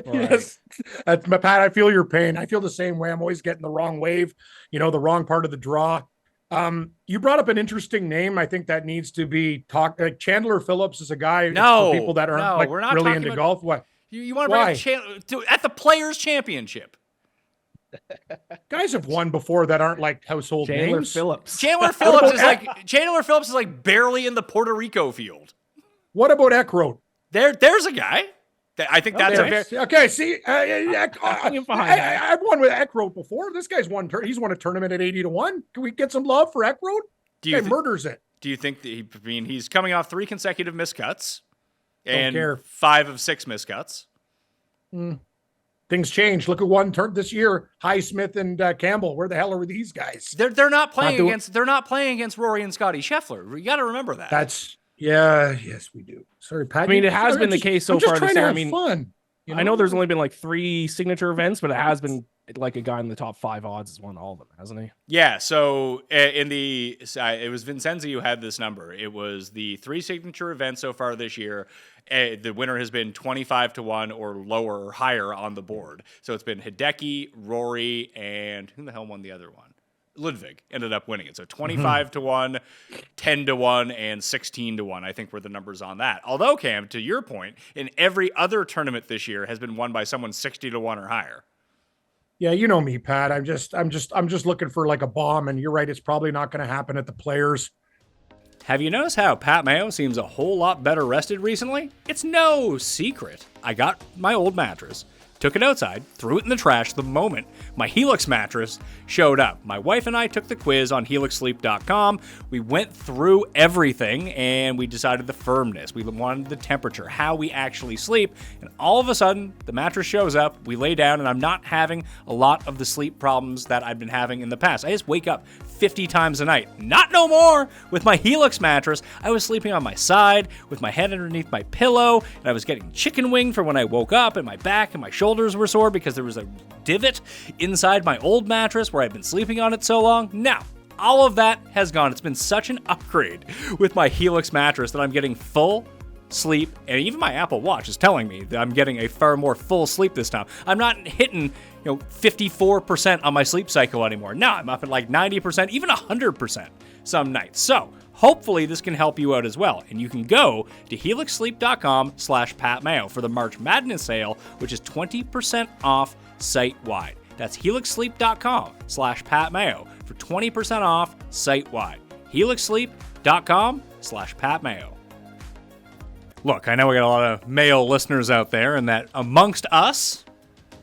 Yes. Pat, I feel your pain. I feel the same way. I'm always getting the wrong wave, the wrong part of the draw. You brought up an interesting name. I think that needs to be talked. Chandler Phillips is a guy for people that aren't we're not really into golf. What? You want to bring up Chandler at the Players Championship? Guys have won before that aren't like household names. Chandler Phillips is like barely in the Puerto Rico field. What about Eckroat? There's a guy. I think that's okay. See, I've won with Eckroat before. This guy's won. He's won a tournament at 80-1. Can we get some love for Eckroat? He murders it. Do you think that he's coming off 3 consecutive miscuts and 5 of 6 miscuts? Things change. Look at one turn this year. Highsmith and Campbell. Where the hell are these guys? They're not playing against. They're not playing against Rory and Scotty Scheffler. You got to remember that. Yes, we do. Sorry, Pat. I mean, it has been the case so far this year. I mean, fun. I know there's only been like 3 signature events, but it has been like a guy in the top 5 odds has won all of them, hasn't he? Yeah. So it was Vincenzi who had this number. It was the 3 signature events so far this year. The winner has been 25-1 or lower or higher on the board. So it's been Hideki, Rory, and who the hell won the other one? Ludwig ended up winning it. So 25-1, 10-1, and 16-1, I think were the numbers on that. Although, Cam, to your point, in every other tournament this year has been won by someone 60-1 or higher. Yeah, you know me, Pat. I'm just looking for like a bomb, and you're right, it's probably not going to happen at the Players. Have you noticed how Pat Mayo seems a whole lot better rested recently? It's no secret. I got my old mattress, took it outside, threw it in the trash the moment my Helix mattress showed up. My wife and I took the quiz on helixsleep.com. We went through everything and we decided the firmness. We wanted the temperature, how we actually sleep. And all of a sudden, the mattress shows up, we lay down, and I'm not having a lot of the sleep problems that I've been having in the past. I just wake up 50 times a night. Not no more with my Helix mattress. I was sleeping on my side with my head underneath my pillow, and I was getting chicken wing for when I woke up, and my back and my shoulders were sore because there was a divot inside my old mattress where I'd been sleeping on it so long. Now, all of that has gone. It's been such an upgrade with my Helix mattress that I'm getting full sleep, and even my Apple Watch is telling me that I'm getting a far more full sleep this time. I'm not hitting 54% on my sleep cycle anymore. Now I'm up at like 90%, even 100% some nights. So hopefully this can help you out as well. And you can go to helixsleep.com/PatMayo for the March Madness sale, which is 20% off site-wide. That's helixsleep.com/PatMayo for 20% off site-wide. helixsleep.com/PatMayo. Look, I know we got a lot of male listeners out there, and that amongst us,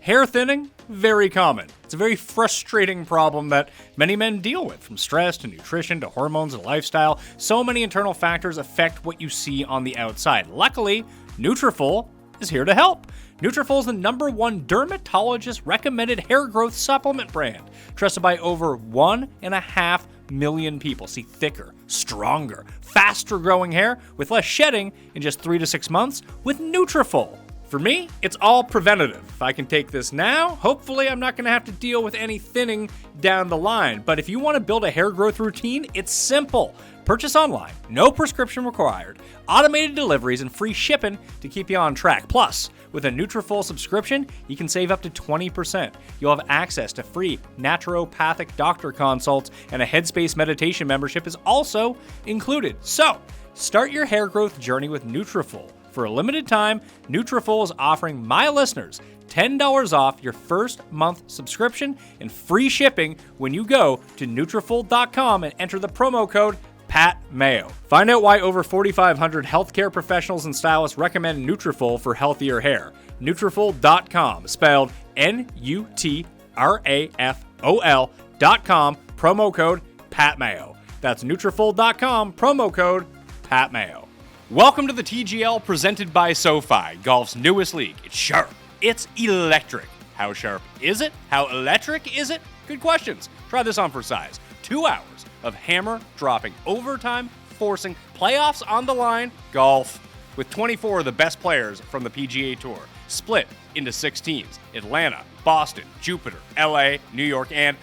hair thinning, very common. It's a very frustrating problem that many men deal with, from stress to nutrition to hormones and lifestyle. So many internal factors affect what you see on the outside. Luckily, Nutrafol is here to help. Nutrafol is the #1 dermatologist-recommended hair growth supplement brand, trusted by over 1.5 million people. See thicker, stronger, faster-growing hair with less shedding in just 3 to 6 months with Nutrafol. For me, it's all preventative. If I can take this now, hopefully I'm not going to have to deal with any thinning down the line. But if you want to build a hair growth routine, it's simple. Purchase online, no prescription required, automated deliveries, and free shipping to keep you on track. Plus, with a Nutrafol subscription, you can save up to 20%. You'll have access to free naturopathic doctor consults, and a Headspace meditation membership is also included. So, start your hair growth journey with Nutrafol. For a limited time, Nutrafol is offering my listeners $10 off your first month subscription and free shipping when you go to Nutrafol.com and enter the promo code Pat Mayo. Find out why over 4,500 healthcare professionals and stylists recommend Nutrafol for healthier hair. Nutrafol.com, spelled Nutrafol.com, promo code Pat Mayo. That's Nutrafol.com, promo code Pat Mayo. Welcome to the TGL presented by SoFi, golf's newest league. It's sharp. It's electric. How sharp is it? How electric is it? Good questions. Try this on for size. 2 hours of hammer dropping, overtime forcing, playoffs on the line, golf, with 24 of the best players from the PGA Tour, split into 6 teams: Atlanta, Boston, Jupiter, LA, New York, and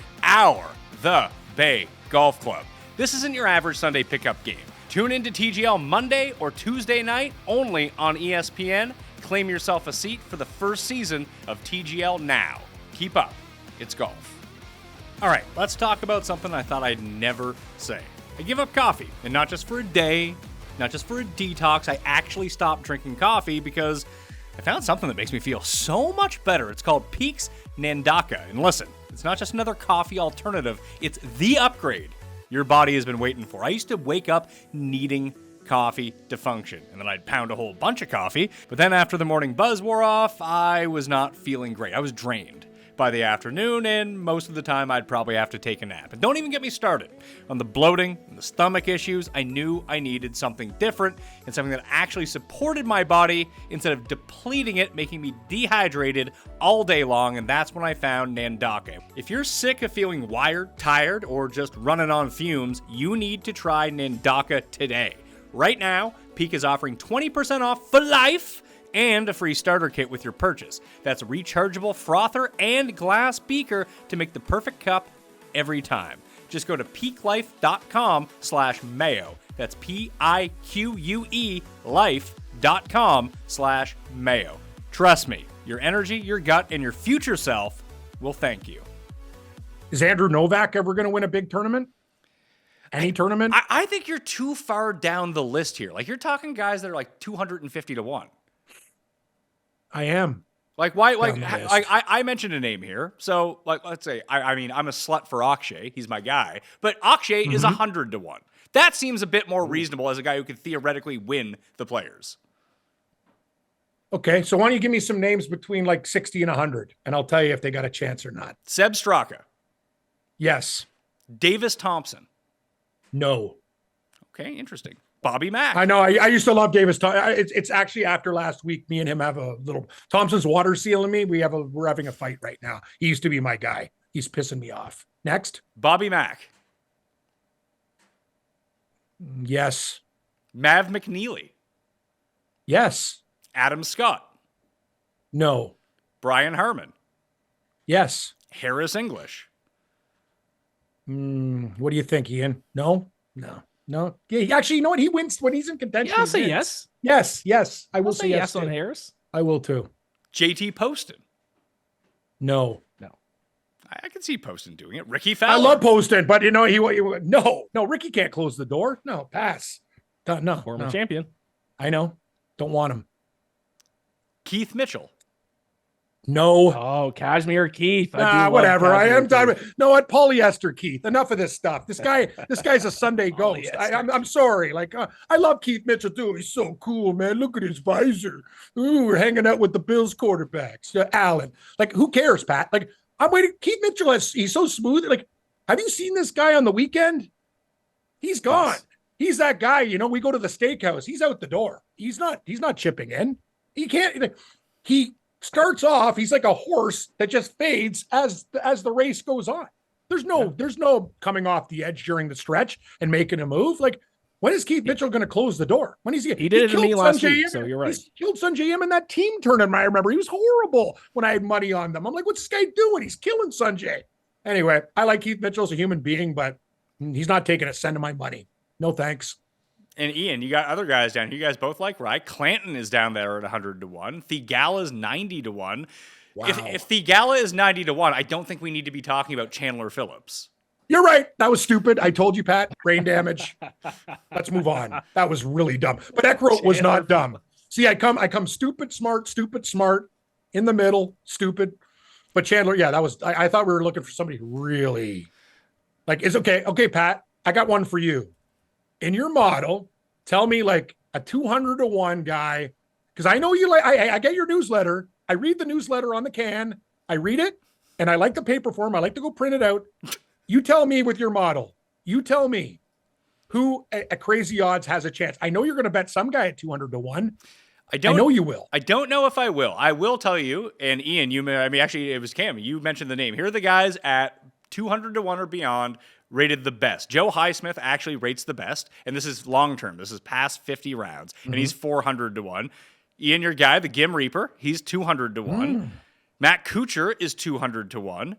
the Bay Golf Club. This isn't your average Sunday pickup game. Tune in to TGL Monday or Tuesday night only on ESPN. Claim yourself a seat for the first season of TGL now. Keep up. It's golf. All right, let's talk about something I thought I'd never say. I give up coffee, and not just for a day, not just for a detox. I actually stopped drinking coffee because I found something that makes me feel so much better. It's called Peak's Nandaka. And listen, it's not just another coffee alternative. It's the upgrade your body has been waiting for. I used to wake up needing coffee to function, and then I'd pound a whole bunch of coffee. But then after the morning buzz wore off, I was not feeling great. I was drained by the afternoon, and most of the time I'd probably have to take a nap. And don't even get me started on the bloating and the stomach issues. I knew I needed something different and something that actually supported my body instead of depleting it, making me dehydrated all day long, and that's when I found Nandaka. If you're sick of feeling wired, tired, or just running on fumes, you need to try Nandaka today. Right now, Peak is offering 20% off for life and a free starter kit with your purchase. That's a rechargeable frother and glass beaker to make the perfect cup every time. Just go to peaklifecom/mayo. That's PIQUE life.com/mayo. Trust me, your energy, your gut, and your future self will thank you. Is Andrew Novak ever going to win a big tournament? Any tournament? I think you're too far down the list here. Like, you're talking guys that are like 250 to 1. I am. Like, why? Like, I mentioned a name here. So, like, let's say, I mean, I'm a slut for Akshay. He's my guy. But Akshay is 100 to 1. That seems a bit more reasonable as a guy who could theoretically win the Players. Okay, so why don't you give me some names between like 60 and 100, and I'll tell you if they got a chance or not. Seb Straka. Yes. Davis Thompson. No. Okay, interesting. Bobby Mack. I know. I used to love Davis. It's actually after last week. Me and him have a little. Thompson's water sealing me. We're having a fight right now. He used to be my guy. He's pissing me off. Next. Bobby Mack. Yes. Mav McNeely. Yes. Adam Scott. No. Brian Harmon. Yes. Harris English. What do you think, Ian? No. No. Yeah, actually, you know what? He wins when he's in contention. Yeah, I'll say yes. Yes. I will say yes on too. Harris. I will too. JT Poston. No. I can see Poston doing it. Ricky Fowler. I love Poston, but you know no. Ricky can't close the door. No, pass. No. Former champion. I know. Don't want him. Keith Mitchell. No. Oh, Cashmere Keith. Whatever. I am done with. No, what? Polyester Keith. Enough of this stuff. This guy's a Sunday ghost. I'm sorry. Like, I love Keith Mitchell too. He's so cool, man. Look at his visor. Ooh, we're hanging out with the Bills quarterbacks. Allen. Like, who cares, Pat? Like, I'm waiting. Keith Mitchell he's so smooth. Like, have you seen this guy on the weekend? He's gone. Yes. He's that guy. You know, we go to the steakhouse. He's out the door. He's not chipping in. He can't. He starts off, he's like a horse that just fades as the race goes on. There's no coming off the edge during the stretch and making a move. Like, when is Keith Mitchell going to close the door? When is he? He did it to me last week, so you're right. He killed Sanjay M in that team tournament. I remember he was horrible when I had money on them. I'm like, what's this guy doing? He's killing Sanjay. Anyway, I like Keith Mitchell as a human being, but he's not taking a cent of my money. No thanks. And Ian, you got other guys down here. You guys both like Rye. Clanton is down there at 100 to 1. Thigala is 90 to 1. Wow. If Thigala is 90 to 1, I don't think we need to be talking about Chandler Phillips. You're right. That was stupid. I told you, Pat. Brain damage. Let's move on. That was really dumb. But Eckroat was not dumb. See, I come stupid, smart, in the middle, stupid. But Chandler, yeah, that was. I thought we were looking for somebody who really, like, is okay. Okay, Pat, I got one for you. in your model, tell me like a 200-1 guy, because I know you like. I get your newsletter. I read the newsletter on the can. I read it, and I like the paper form. I like to go print it out. You tell me with your model. You tell me who at crazy odds has a chance. I know you're going to bet some guy at 200-1. I know you will. I don't know if I will. I will tell you, and Ian, actually, it was Cam. You mentioned the name. Here are the guys at 200-1 or beyond rated the best. Joe Highsmith actually rates the best, and this is long-term. This is past 50 rounds, and he's 400-1. Ian, your guy, the Gim Reaper, he's 200-1. Matt Kuchar is 200-1.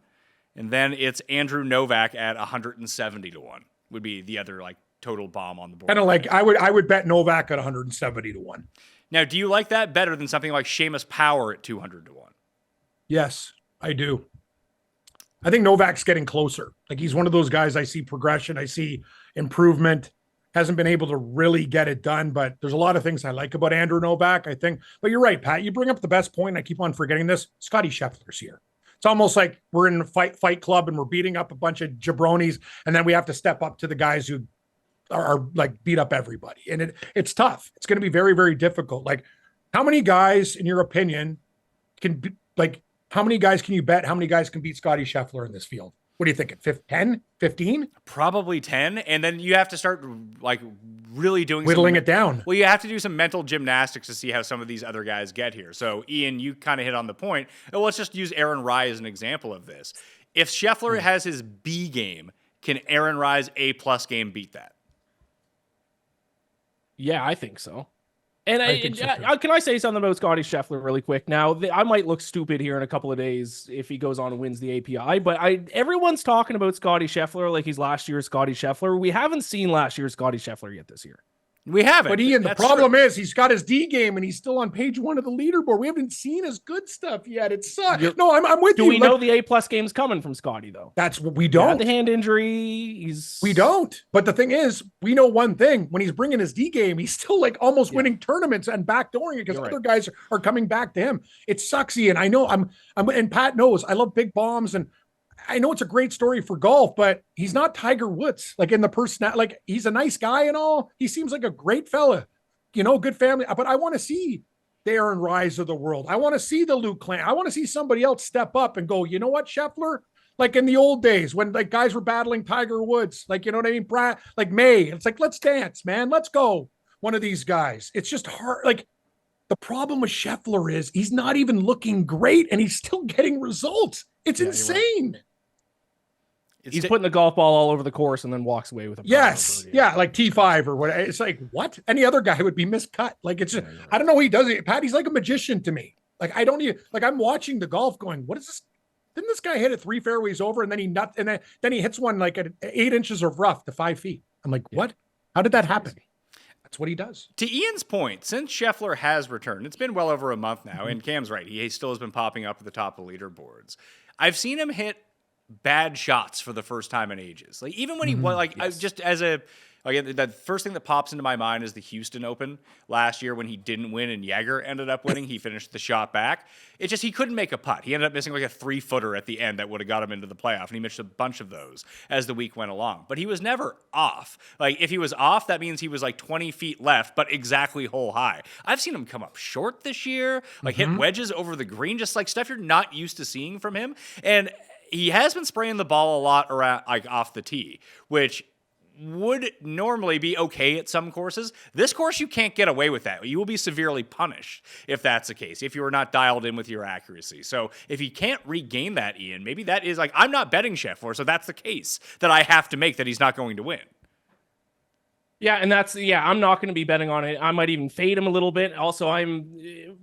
And then it's Andrew Novak at 170-1 would be the other like total bomb on the board. Kind of like I would bet Novak at 170-1. Now, do you like that better than something like Seamus Power at 200-1? Yes, I do. I think Novak's getting closer. Like he's one of those guys I see progression. I see improvement. Hasn't been able to really get it done, but there's a lot of things I like about Andrew Novak, I think. But you're right, Pat. You bring up the best point. I keep on forgetting this. Scotty Scheffler's here. It's almost like we're in a fight club and we're beating up a bunch of jabronis, and then we have to step up to the guys who are like beat up everybody. And it's tough. It's going to be very, very difficult. Like how many guys, in your opinion, how many guys can you bet? How many guys can beat Scotty Scheffler in this field? What are you thinking? 10, 15? Probably 10. And then you have to start like really doing whittling it down. Well, you have to do some mental gymnastics to see how some of these other guys get here. So Ian, you kind of hit on the point. Well, let's just use Aaron Rai as an example of this. If Scheffler has his B game, can Aaron Rai's A+ game beat that? Yeah, I think so. And can I say something about Scotty Scheffler really quick? Now, I might look stupid here in a couple of days if he goes on and wins the API, but everyone's talking about Scotty Scheffler like he's last year's Scotty Scheffler. We haven't seen last year's Scotty Scheffler yet this year. We haven't. But Ian, the problem is he's got his D game and he's still on page 1 of the leaderboard. We haven't seen his good stuff yet. It sucks. No, I'm with you. Do we know the A+ game's coming from Scotty though? That's what we don't. The hand injury. We don't. But the thing is, we know one thing: when he's bringing his D game, he's still like almost winning tournaments and backdooring it because other guys are coming back to him. It sucks, Ian. I know. I'm and Pat knows I love big bombs and. I know it's a great story for golf, but he's not Tiger Woods. Like in the person, like he's a nice guy and all. He seems like a great fella, good family. But I want to see the Aaron Rise of the world. I want to see the Luke Clan. I want to see somebody else step up and go, you know what, Scheffler? Like in the old days when like guys were battling Tiger Woods, like, you know what I mean? Brad, like May. It's like, let's dance, man. Let's go. One of these guys. It's just hard. Like the problem with Scheffler is he's not even looking great and he's still getting results. It's insane. He's putting the golf ball all over the course and then walks away with a yes. Yeah, like T5 or what. It's like, what? Any other guy would be miscut. Like, it's just, I don't know. He does it. Pat, he's like a magician to me. Like, I don't even, like, I'm watching the golf going, what is this? Didn't this guy hit it 3 fairways over and then then he hits one like at 8 inches of rough to 5 feet? I'm like, what? How did that happen? That's what he does. To Ian's point, since Scheffler has returned, it's been well over a month now, and Cam's right. He still has been popping up at the top of leaderboards. I've seen him hit bad shots for the first time in ages. Like even when he won, like I just as a like the first thing that pops into my mind is the Houston Open last year when he didn't win and Jaeger ended up winning. He finished the shot back. It's just he couldn't make a putt. He ended up missing like a 3-footer at the end that would have got him into the playoff, and he missed a bunch of those as the week went along. But he was never off. Like if he was off, that means he was like 20 feet left, but exactly hole high. I've seen him come up short this year, like hit wedges over the green, just like stuff you're not used to seeing from him. And he has been spraying the ball a lot around, like off the tee, which would normally be okay at some courses. This course, you can't get away with that. You will be severely punished if that's the case, if you are not dialed in with your accuracy. So if he can't regain that, Ian, maybe that is like, I'm not betting Scheffler, so that's the case that I have to make that he's not going to win. Yeah, and I'm not going to be betting on it. I might even fade him a little bit. Also,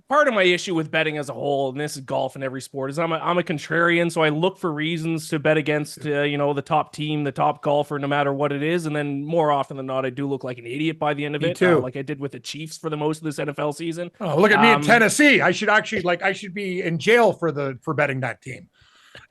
part of my issue with betting as a whole, and this is golf in every sport, is I'm a contrarian, so I look for reasons to bet against, the top team, the top golfer, no matter what it is. And then more often than not, I do look like an idiot by the end of it, like I did with the Chiefs for the most of this NFL season. Oh, look at me in Tennessee. I should be in jail for betting that team.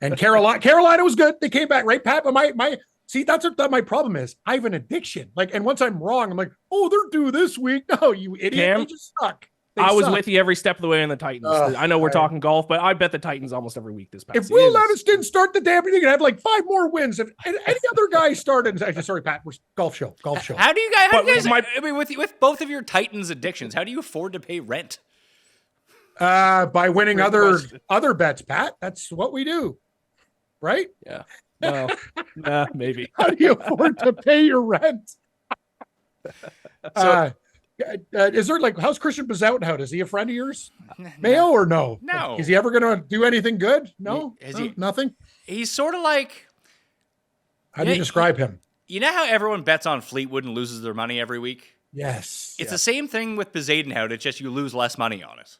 And Carolina was good. They came back, right, Pat? But see, that's what my problem is. I have an addiction. Like, and once I'm wrong, I'm like, oh, they're due this week. No, you idiot. They just suck. I was suck. with you every step of the way on the Titans. I know we're talking golf, but I bet the Titans almost every week this past If season. Will Levis didn't start the damn thing, you'd have like 5 more wins. If any other guy started, actually, sorry, Pat, we're golf show. How do you guys? But I mean, with both of your Titans addictions, how do you afford to pay rent? By winning Great question. other bets, Pat. That's what we do, right? Yeah. No, maybe. How do you afford to pay your rent? Is there like how's Christian Bazoutenhout? Is he a friend of yours, Mayo, or no? No. Is he ever going to do anything good? No, nothing. He's sort of like. How do you describe him? You know how everyone bets on Fleetwood and loses their money every week? Yes, It's the same thing with Bazoutenhout. It's just you lose less money on it.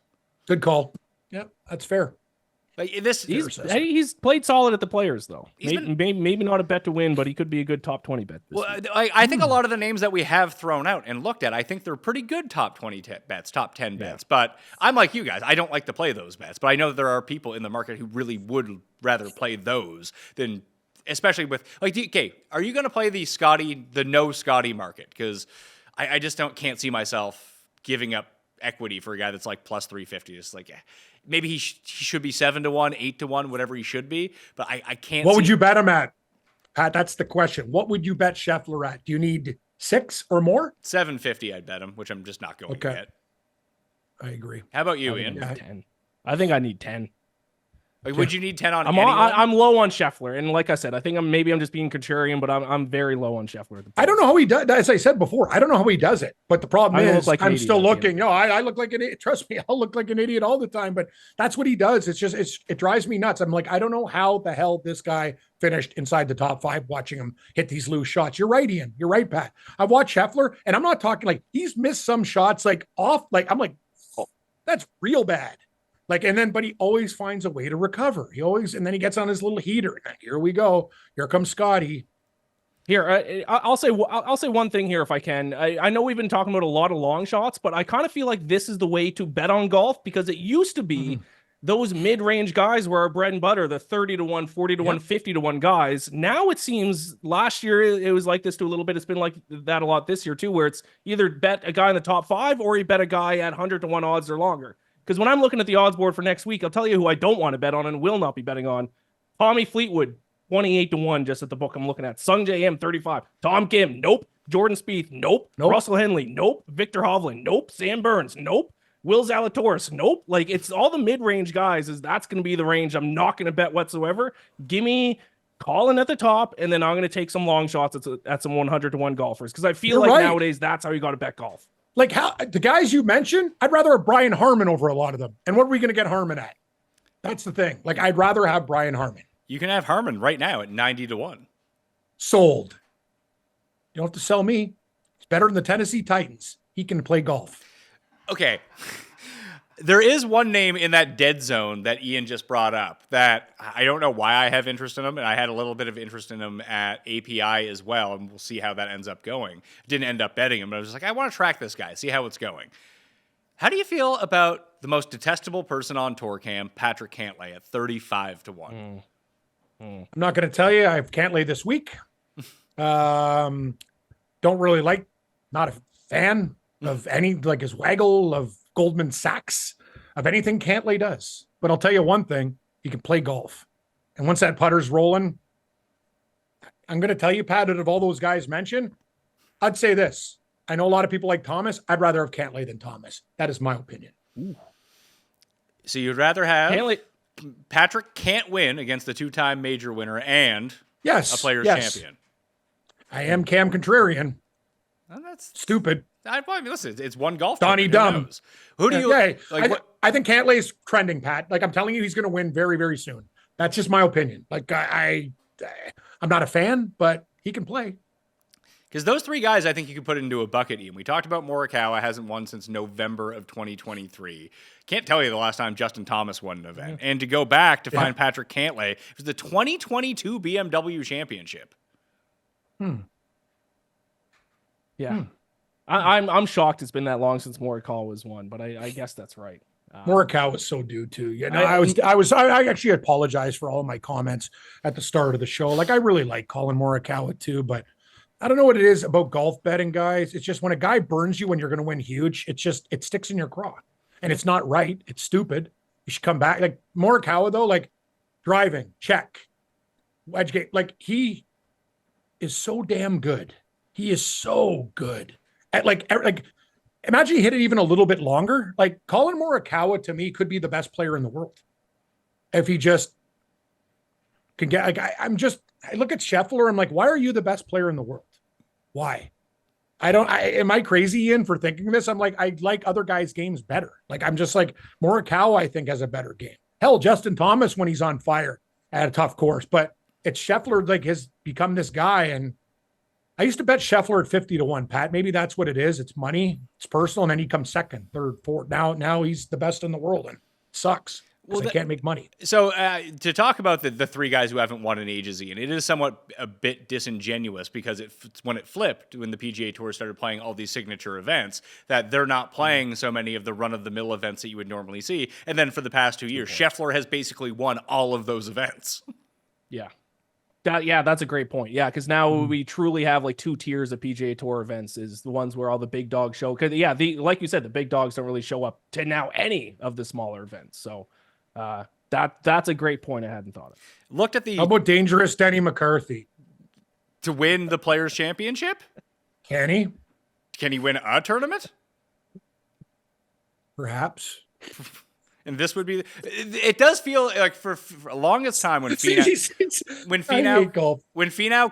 Good call. Yeah, that's fair. Like He's played solid at the Players though. He's Maybe not a bet to win, but he could be a good top 20 bet. Well, I think a lot of the names that we have thrown out and looked at, I think they're pretty good top 20 bets, top 10 bets. But I'm like you guys. I don't like to play those bets. But I know that there are people in the market who really would rather play those than, especially with, like, okay, are you going to play the no Scotty market? Because I just can't see myself giving up equity for a guy that's like plus 350. It's like, maybe he should be 7-1, 8-1, whatever he should be. But I can't. What would you bet him at, Pat? That's the question. What would you bet Scheffler at? Do you need 6 or more? 750, I'd bet him, which I'm just not going to get. I agree. How about you, Ian? 10. I think I need 10. Like, would you need 10 on I'm low on Scheffler, and like I said, I think I'm just being contrarian, but I'm very low on Scheffler. I don't know how he does. As I said before, I don't know how he does it. But the problem is, I'm still looking. No, I look like an idiot. Trust me, I'll look like an idiot all the time. But that's what he does. It's just it drives me nuts. I'm like, I don't know how the hell this guy finished inside the top 5. Watching him hit these loose shots. You're right, Ian. You're right, Pat. I've watched Scheffler, and I'm not talking like he's missed some shots like off. Like I'm like, oh, that's real bad. Like, but he always finds a way to recover. And then he gets on his little heater. And here we go. Here comes Scotty. Here, I'll say one thing here if I can. I know we've been talking about a lot of long shots, but I kind of feel like this is the way to bet on golf because it used to be those mid-range guys were our bread and butter, the 30-1, 40-1, 50-1 guys. Now it seems last year it was like this to a little bit. It's been like that a lot this year too, where it's either bet a guy in the top 5 or you bet a guy at 100-1 odds or longer. Because when I'm looking at the odds board for next week, I'll tell you who I don't want to bet on and will not be betting on. Tommy Fleetwood, 28-1 just at the book I'm looking at. Sung J M, 35. Tom Kim, nope. Jordan Spieth, nope. Russell Henley, nope. Victor Hovland, nope. Sam Burns, nope. Will Zalatoris, nope. Like, it's all the mid-range guys. That's going to be the range I'm not going to bet whatsoever. Give me Colin at the top, and then I'm going to take some long shots at some 100-1 golfers. Because I feel nowadays that's how you got to bet golf. Like how the guys you mentioned, I'd rather have Brian Harman over a lot of them. And what are we going to get Harman at? That's the thing. Like, I'd rather have Brian Harman. You can have Harman right now at 90-1. Sold. You don't have to sell me. It's better than the Tennessee Titans. He can play golf. Okay. There is one name in that dead zone that Ian just brought up that I don't know why I have interest in him, and I had a little bit of interest in him at API as well, and we'll see how that ends up going. Didn't end up betting him, but I was just like, I want to track this guy, see how it's going. How do you feel about the most detestable person on tour cam, Patrick Cantlay, at 35-1? I'm not going to tell you. I have Cantlay this week. Don't really not a fan of any, like his waggle of Goldman Sachs, of anything Cantlay does. But I'll tell you one thing, he can play golf. And once that putter's rolling, I'm going to tell you, Pat, out of all those guys mentioned, I'd say this. I know a lot of people like Thomas. I'd rather have Cantlay than Thomas. That is my opinion. Ooh. So you'd rather have Cantlay. Patrick can't win against the 2-time major winner and a player's champion. I am Cam Contrarian. Well, that's stupid. I mean, listen, it's one golf. Donnie Dumb. Who do you like? I think Cantlay's trending, Pat. Like, I'm telling you, he's going to win very, very soon. That's just my opinion. Like, I'm not a fan, but he can play. Because those 3 guys, I think you could put into a bucket, Ian. We talked about Morikawa hasn't won since November of 2023. Can't tell you the last time Justin Thomas won an event. And to go back to find Patrick Cantlay, it was the 2022 BMW Championship. Yeah. I'm shocked it's been that long since Morikawa was won, but I guess that's right. Morikawa was so due too. Yeah, no, I actually apologize for all of my comments at the start of the show. Like, I really like Colin Morikawa too, but I don't know what it is about golf betting, guys. It's just when a guy burns you when you're going to win huge, it sticks in your craw. and it's not right. It's stupid. You should come back. Like Morikawa though, like driving, check. Wedge game, like he is so damn good. He is so good at like imagine he hit it even a little bit longer. Like Colin Morikawa to me could be the best player in the world if he just can get. Like I look at Scheffler. I'm like, why are you the best player in the world? Why? Am I crazy, Ian, for thinking this? I'm like, I like other guys' games better. Like I'm just like Morikawa. I think has a better game. Hell, Justin Thomas when he's on fire at a tough course, but it's Scheffler like has become this guy. And I used to bet Scheffler at 50-1, Pat. Maybe that's what it is. It's money, it's personal. And then he comes second, third, fourth. Now he's the best in the world and sucks. Well, they can't make money. So to talk about the three guys who haven't won in ages, Ian, it is somewhat a bit disingenuous because when it flipped, when the PGA Tour started playing all these signature events, that they're not playing so many of the run-of-the-mill events that you would normally see. And then for the past 2 years, Scheffler has basically won all of those events. Yeah. That's a great point. Yeah, because now we truly have like two tiers of PGA Tour events is the ones where all the big dogs show. Because like you said, the big dogs don't really show up to now any of the smaller events. So that's a great point I hadn't thought of. Looked at How about dangerous Denny McCarthy to win the Players Championship? Can he? Can he win a tournament? Perhaps. And this would be. It does feel like for the longest time when Finau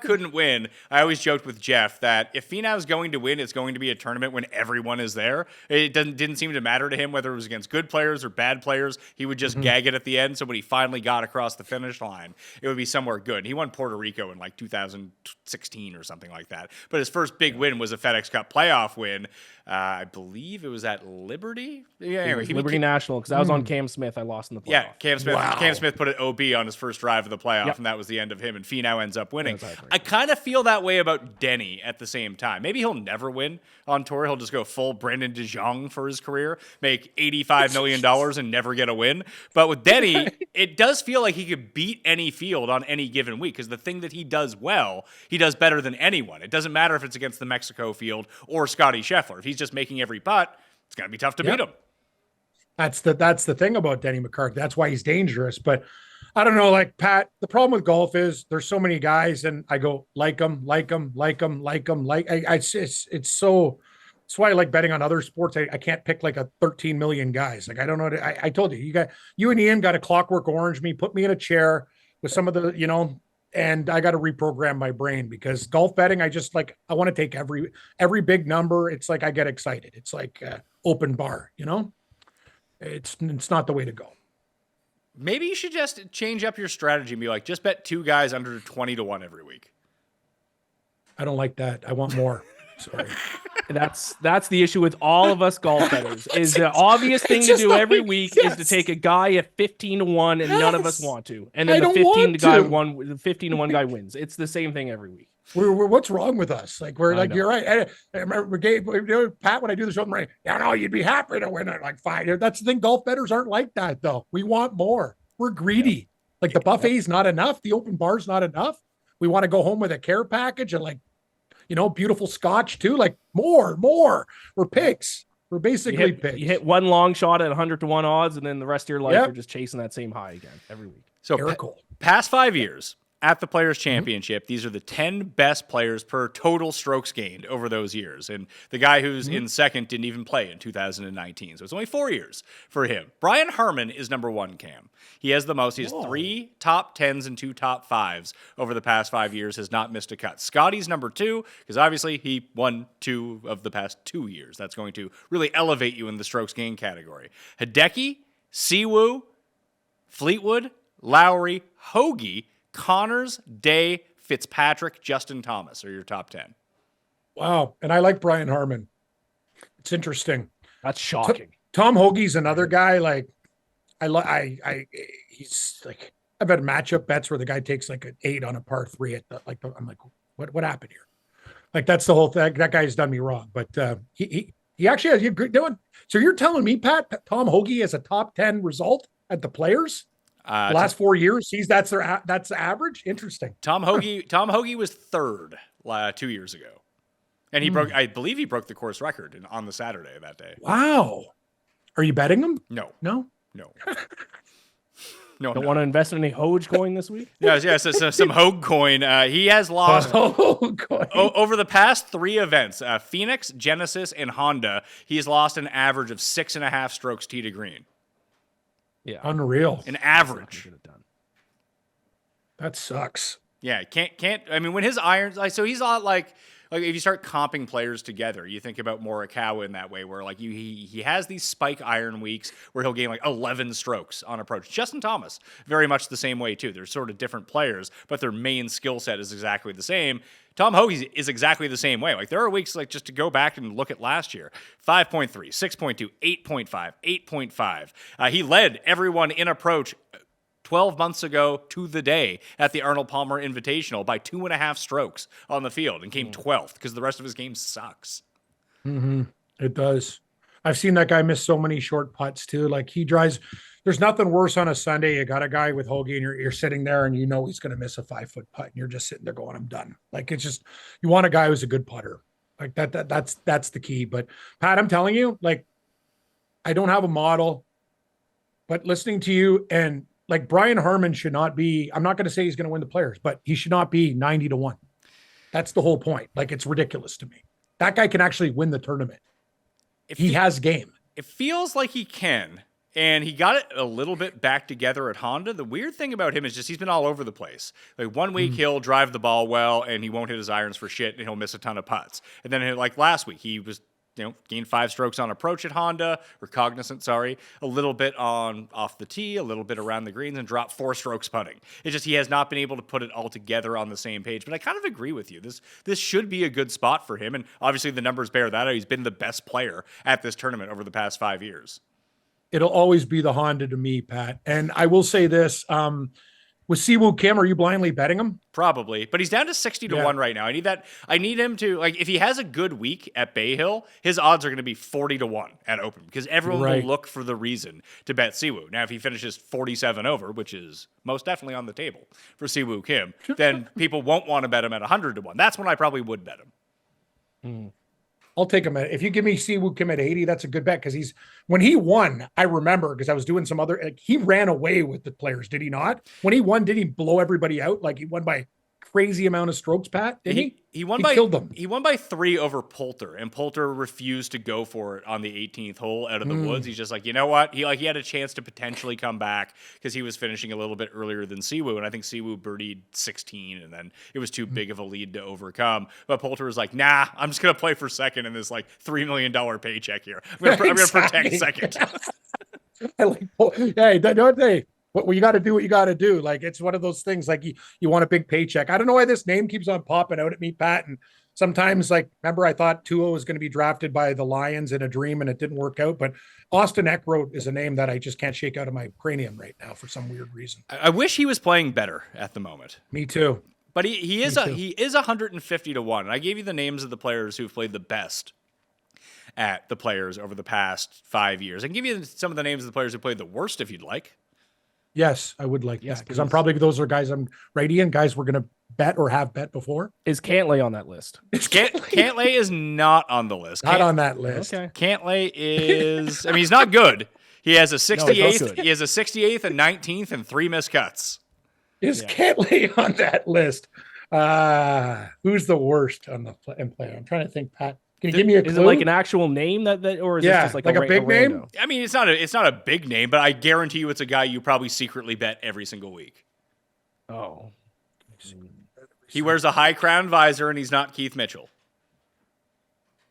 couldn't win, I always joked with Jeff that if Finau's going to win, it's going to be a tournament when everyone is there. It didn't seem to matter to him whether it was against good players or bad players. He would just gag it at the end. So when he finally got across the finish line, it would be somewhere good. He won Puerto Rico in like 2016 or something like that. But his first big win was a FedEx Cup playoff win. I believe it was at Liberty. Yeah, anyway, Liberty National, because I was on Cam Smith. I lost in the playoff. Yeah, Cam Smith. Wow. Cam Smith put an OB on his first drive of the playoff, and that was the end of him. And Finau ends up winning. I kind of feel that way about Denny at the same time. Maybe he'll never win on tour. He'll just go full Brendan de Jong for his career, make $85 million and never get a win. But with Denny, it does feel like he could beat any field on any given week because the thing that he does well, he does better than anyone. It doesn't matter if it's against the Mexico field or Scotty Scheffler. If he's just making every putt, it's going to be tough to beat him. That's the thing about Denny McCarthy. That's why he's dangerous. But I don't know, like Pat, the problem with golf is there's so many guys and I go like them. It's so, that's why I like betting on other sports. I can't pick like a 13 million guys. Like, I don't know. I told you, you and Ian got a Clockwork Orange me, put me in a chair with some of the, and I got to reprogram my brain because golf betting, I just like, I want to take every big number. It's like, I get excited. It's like open bar, it's not the way to go. Maybe you should just change up your strategy and be like, just bet two guys under 20-1 every week. I don't like that. I want more. Sorry. That's the issue with all of us golf bettors. Is the obvious thing to do every week is to take a guy at 15-1 and none of us want to. And then the 15-1 guy wins. It's the same thing every week. What's wrong with us? Like we're like, you're right. I remember Pat, when I do the show, I'm like, you'd be happy to win it like five. That's the thing. Golf bettors aren't like that though. We want more. We're greedy. Like the buffet's not enough. The open bar's not enough. We want to go home with a care package and like, beautiful scotch too. Like more. We're pigs. We're basically pigs. You hit one long shot at 100-1 odds, and then the rest of your life you're just chasing that same high again every week. So past 5 years at the Players Championship, these are the 10 best players per total strokes gained over those years. And the guy who's in second didn't even play in 2019. So it's only 4 years for him. Brian Harmon is number one, Cam. He has the most. He has 3 top 10s and 2 top 5s over the past 5 years, has not missed a cut. Scotty's number 2, because obviously he won 2 of the past 2 years. That's going to really elevate you in the strokes gained category. Hideki, Siwoo, Fleetwood, Lowry, Hoagie, Connors, Day, Fitzpatrick, Justin Thomas are your top 10. Wow. And I like Brian Harmon. It's interesting. That's shocking. Tom Hoagie's another guy. Like he's like, I've had matchup bets where the guy takes like an 8 on a par 3 at the, I'm like, what happened here? Like, that's the whole thing. That guy's done me wrong, but he actually has you doing. So you're telling me, Pat, Tom Hoagie has a top 10 result at the Players? The last 4 years, that's the average. Interesting. Tom Hoagie was third 2 years ago, and he broke. I believe he broke the course record on the Saturday of that day. Wow, Are you betting him? No, No. no. No, Don't want to invest in any Hoge coin this week? Yes, so some Hogue coin. He has lost over the past 3 events, Phoenix, Genesis, and Honda. He's lost an average of 6.5 strokes tee to green. Yeah. Unreal. An average. That sucks. Yeah, can't. I mean, when his irons, so he's not like if you start comping players together, you think about Morikawa in that way, where like he has these spike iron weeks where he'll gain like 11 strokes on approach. Justin Thomas, very much the same way too. They're sort of different players, but their main skill set is exactly the same. Tom Hoge is exactly the same way. Like there are weeks like just to go back and look at last year, 5.3, 6.2, 8.5, 8.5. He led everyone in approach 12 months ago to the day at the Arnold Palmer Invitational by 2.5 strokes on the field and came 12th because the rest of his game sucks. Mm-hmm. It does. I've seen that guy miss so many short putts too. Like he drives, there's nothing worse on a Sunday. You got a guy with Hoagie and you're sitting there and you know he's going to miss a 5-foot putt and you're just sitting there going, I'm done. Like it's just, you want a guy who's a good putter. Like that's the key. But Pat, I'm telling you, like, I don't have a model, but listening to you and like Brian Harmon should not be, I'm not going to say he's going to win the Players, but he should not be 90-1. That's the whole point. Like it's ridiculous to me. That guy can actually win the tournament. If he has game. It feels like he can. And he got it a little bit back together at Honda. The weird thing about him is just he's been all over the place. Like one week he'll drive the ball well and he won't hit his irons for shit and he'll miss a ton of putts. And then like last week he was gained 5 strokes on approach at Honda, or Cognizant, sorry, a little bit on off the tee, a little bit around the greens, and dropped 4 strokes putting. It's just he has not been able to put it all together on the same page. But I kind of agree with you. This should be a good spot for him, and obviously the numbers bear that out. He's been the best player at this tournament over the past 5 years. It'll always be the Honda to me, Pat. And I will say this, with Siwoo Kim, are you blindly betting him? Probably, but he's down to 60-1 right now. I need him to, like, if he has a good week at Bay Hill, his odds are going to be 40-1 at Open because everyone will look for the reason to bet Siwoo. Now, if he finishes 47 over, which is most definitely on the table for Siwoo Kim, then people won't want to bet him at 100-1. That's when I probably would bet him. I'll take him if you give me Siwoo Kim at 80, that's a good bet because when he won, I remember because I was doing some other, he ran away with the Players, did he not? When he won, did he blow everybody out? Like he won by crazy amount of strokes, Pat, didn't he? He won killed them. He won by 3 over Poulter, and Poulter refused to go for it on the 18th hole out of the woods. He's just like, you know what? He had a chance to potentially come back because he was finishing a little bit earlier than Siwoo, and I think Siwoo birdied 16, and then it was too big of a lead to overcome. But Poulter was like, nah, I'm just gonna play for second in this like $3 million paycheck here. I'm gonna protect second. I like, hey, don't they? What you got to do, what you got to do. Like, it's one of those things, like you want a big paycheck. I don't know why this name keeps on popping out at me, Pat. And sometimes, like, remember I thought Tua was going to be drafted by the Lions in a dream and it didn't work out. But Austin Eckroat is a name that I just can't shake out of my cranium right now for some weird reason. I wish he was playing better at the moment. Me too. But he is 150-1. And I gave you the names of the players who've played the best at the Players over the past 5 years. I can give you some of the names of the players who played the worst if you'd like. Yes, I would like that because I'm probably those are guys I'm right, Ian. Guys we're gonna bet or have bet before. Is Cantlay on that list? Cantlay is not on the list. Not on that list. Okay. Cantlay is. I mean, he's not good. He has a 68th. No, he has a 68th, a 19th, and 3 missed cuts. Is Cantlay on that list? Who's the worst on the player? I'm trying to think, Pat. Can you give me a clue? Is it like an actual name that or is it just like a big name? rando? I mean, it's not a big name, but I guarantee you it's a guy you probably secretly bet every single week. Oh. He wears a high crown visor and he's not Keith Mitchell.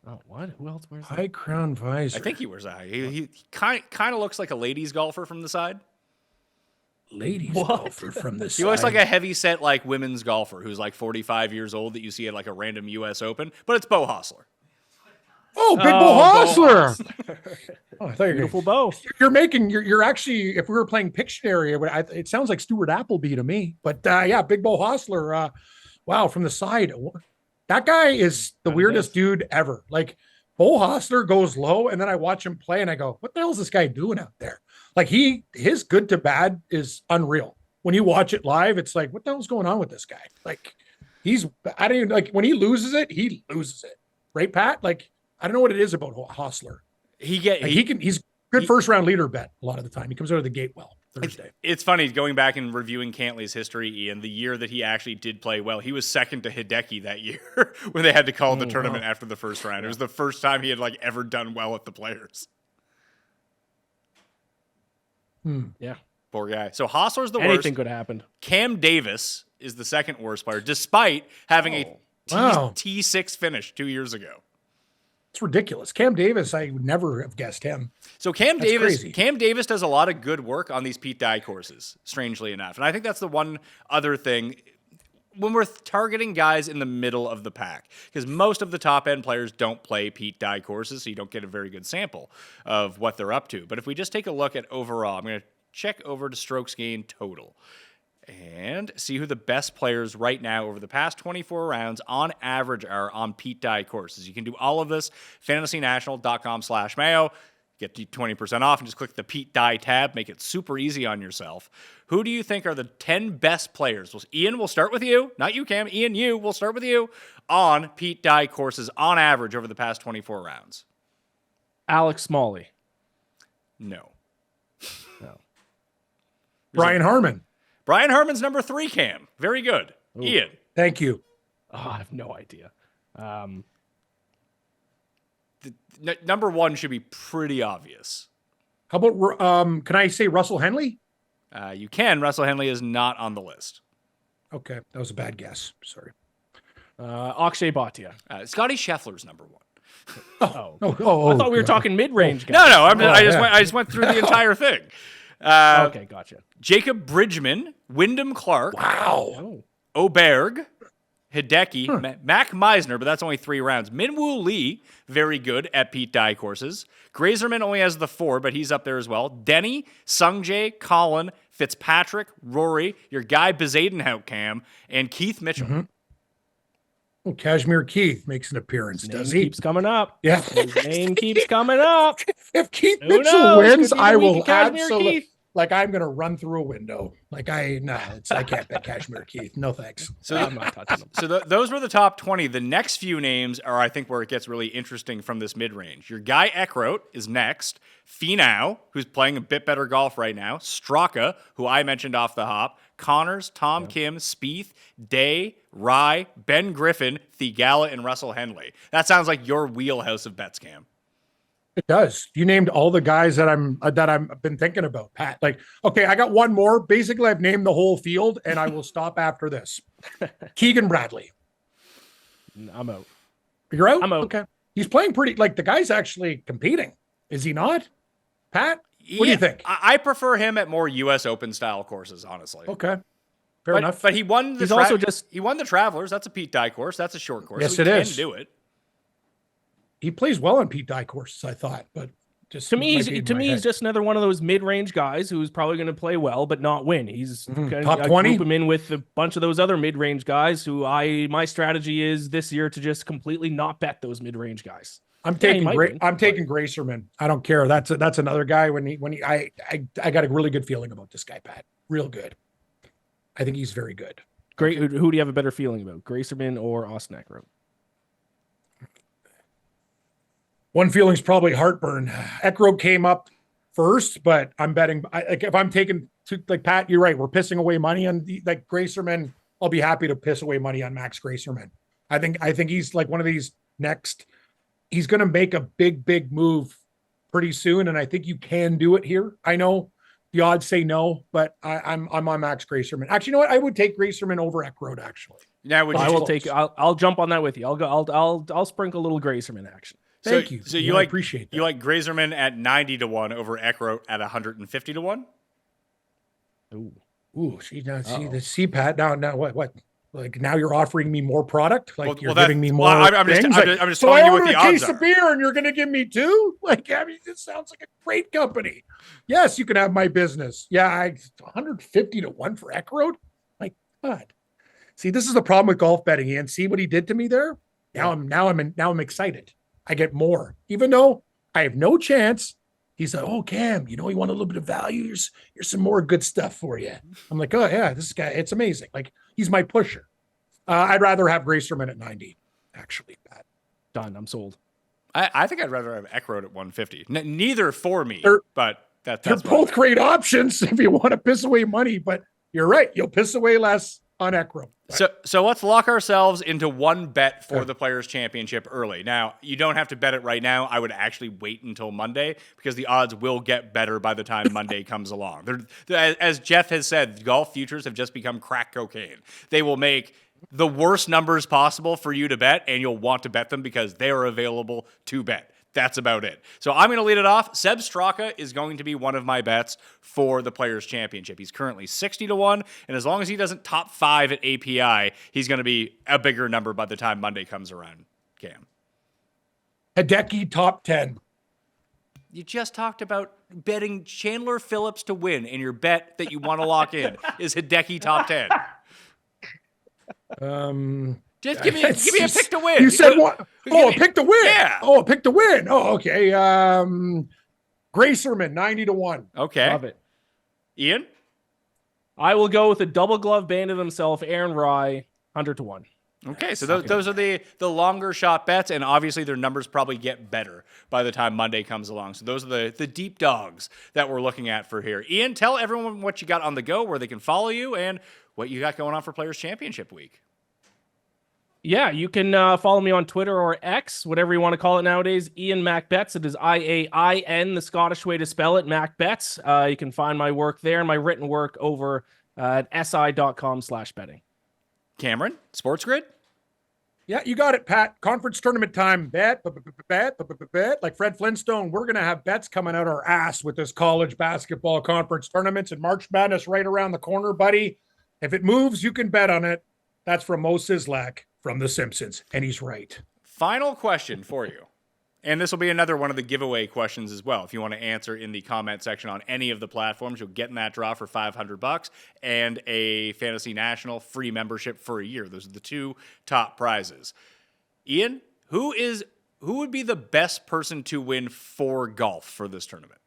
Oh, what? Who else wears high crown visor? I think he wears a high. He kind of looks like a ladies golfer from the side. Ladies golfer from the side. He looks like a heavy set like women's golfer who's like 45 years old that you see at like a random U.S. Open, but it's Bo Hostler. Oh, Big Bo Hostler. Oh, I thought you were beautiful Bo. You're actually, if we were playing Pictionary, it sounds like Stewart Appleby to me. But yeah, Big Bo Hostler. Wow, from the side. That guy is the weirdest dude ever. Like, Bo Hostler goes low, and then I watch him play, and I go, what the hell is this guy doing out there? Like, his good to bad is unreal. When you watch it live, it's like, what the hell's going on with this guy? Like, I don't even, like, when he loses it, he loses it. Right, Pat? Like, I don't know what it is about Hostler. He's Good first round leader bet a lot of the time. He comes out of the gate well Thursday. It's funny going back and reviewing Cantley's history, Ian. The year that he actually did play well, he was second to Hideki that year when they had to call the tournament after the first round. It was the first time he had ever done well at the Players. Yeah. Poor guy. So Hostler's the worst. Anything could happen. Cam Davis is the second worst player, despite having a T6 finish 2 years ago. It's ridiculous. Cam Davis, I would never have guessed him. So Cam Davis does a lot of good work on these Pete Dye courses, strangely enough. And I think that's the one other thing when we're targeting guys in the middle of the pack, because most of the top end players don't play Pete Dye courses, so you don't get a very good sample of what they're up to. But if we just take a look at overall, I'm going to check over to strokes gained total and see who the best players right now over the past 24 rounds on average are on Pete Dye courses. You can do all of this, fantasynational.com/Mayo. Get you 20% off and just click the Pete Dye tab. Make it super easy on yourself. Who do you think are the 10 best players? Well, Ian, we'll start with you. Not you, Cam. Ian, we'll start with you on Pete Dye courses on average over the past 24 rounds. Alex Smalley. No. Brian Harmon. Brian Harmon's number 3, Cam. Very good. Ooh. Ian. Thank you. Oh, I have no idea. Number 1 should be pretty obvious. How about, can I say Russell Henley? You can. Russell Henley is not on the list. Okay. That was a bad guess. Sorry. Akshay Bhatia. Scotty Scheffler's number 1. I thought we were talking mid-range guys. No. I just went through the entire thing. Okay, gotcha. Jacob Bridgman, Wyndham Clark. Wow. Oberg, Hideki, Mac Meisner, but that's only 3 rounds. Minwoo Lee, very good at Pete Dye courses. Grazerman only has the 4, but he's up there as well. Denny, Sungjae, Colin, Fitzpatrick, Rory, your guy Bezadenhout, Cam, and Keith Mitchell. Well, Kashmir Keith makes an appearance, does he? Keeps coming up. Yeah. His name keeps coming up. If Keith Who Mitchell knows? wins, Could be I the week will of Kashmir absolutely, Keith. I'm going to run through a window. I can't bet Kashmir Keith. No thanks. So I'm not touching him. So those were the top 20. The next few names are, I think, where it gets really interesting from this mid-range. Your guy Eckroat is next. Finau, who's playing a bit better golf right now. Straka, who I mentioned off the hop. Connors, Tom Kim, Spieth, Day, Rye, Ben Griffin, Thigala, and Russell Henley. That sounds like your wheelhouse of bets, Cam. It does. You named all the guys that I've been thinking about, Pat. Okay, I got one more. Basically, I've named the whole field, and I will stop after this. Keegan Bradley. I'm out. You're out? I'm out. Okay. He's playing pretty, the guy's actually competing. Is he not? Pat? What do you think? I prefer him at more U.S. Open style courses, honestly. Okay. Fair enough. But he won the he won the Travelers. That's a Pete Dye course. That's a short course. Yes, so it is. He can do it. He plays well on Pete Dye courses, I thought, but just to me, he's just another one of those mid-range guys who's probably going to play well but not win. He's top 20. Group him in with a bunch of those other mid-range guys who my strategy is this year to just completely not bet those mid-range guys. I'm taking Gracerman. I don't care. That's another guy I got a really good feeling about this guy, Pat. Real good. I think he's very good. Great. Who do you have a better feeling about, Gracerman or Austin Eckroat? One feeling's probably heartburn. Eckroat came up first, but I'm betting. If I'm taking Pat, you're right. We're pissing away money on Gracerman. I'll be happy to piss away money on Max Gracerman. I think he's one of these next. He's going to make a big move pretty soon, and I think you can do it here. I know the odds say no, but I'm on Max Gracerman. Actually, you know what? I would take Gracerman over Eckroat. Actually, now I'll jump on that with you. I'll sprinkle a little Gracerman action. Thank you. So I appreciate that. You like Grazerman at 90-1 over Eckroat at 150-1? Ooh, see the CPAT now what? Now you're offering me more product? You're giving me more. I'm just telling you what the odds are. So I order a case of beer and you're going to give me 2? This sounds like a great company. Yes, you can have my business. Yeah, 150-1 for Eckroat. My God. See, this is the problem with golf betting, Ian. See what he did to me there? Now I'm excited. I get more, even though I have no chance. He's like, "Oh, Cam, you want a little bit of value? Here's some more good stuff for you." I'm like, "Oh yeah, this guy, it's amazing. He's my pusher." I'd rather have Gracerman at 90, actually. Pat. Done. I'm sold. I think I'd rather have Eckroat at 150. Neither for me, but that's they're both great options if you want to piss away money. But you're right, you'll piss away less on Eckroat. So let's lock ourselves into one bet for the Players' Championship early. Now, you don't have to bet it right now. I would actually wait until Monday because the odds will get better by the time Monday comes along. As Jeff has said, golf futures have just become crack cocaine. They will make the worst numbers possible for you to bet, and you'll want to bet them because they are available to bet. That's about it. So I'm going to lead it off. Seb Straka is going to be one of my bets for the Players' Championship. He's currently 60-1, and as long as he doesn't top 5 at API, he's going to be a bigger number by the time Monday comes around. Cam. Hideki top 10. You just talked about betting Chandler Phillips to win, and your bet that you want to lock in is Hideki top 10. Just give me a pick to win. You said what? A pick to win. Yeah. Oh, a pick to win. Oh, okay. Gracerman, 90-1. Okay. Love it. Ian? I will go with a double glove bandit himself, Aaron Rye, 100-1. Okay, so those are the longer shot bets, and obviously their numbers probably get better by the time Monday comes along. So those are the deep dogs that we're looking at for here. Ian, tell everyone what you got on the go, where they can follow you, and what you got going on for Players' Championship week. Yeah, you can follow me on Twitter or X, whatever you want to call it nowadays. Iain MacBets. It is IAIN, the Scottish way to spell it, MacBets. You can find my work there and my written work over at si.com/betting. Cameron, Sports Grid? Yeah, you got it, Pat. Conference tournament time. Bet. Like Fred Flintstone, we're going to have bets coming out our ass with this college basketball conference tournaments and March Madness right around the corner, buddy. If it moves, you can bet on it. That's from Mo Sislak from The Simpsons, and he's right. Final question for you. And this will be another one of the giveaway questions as well. If you want to answer in the comment section on any of the platforms, you'll get in that draw for $500 and a Fantasy National free membership for a year. Those are the two top prizes. Ian, who would be the best person to win for golf for this tournament?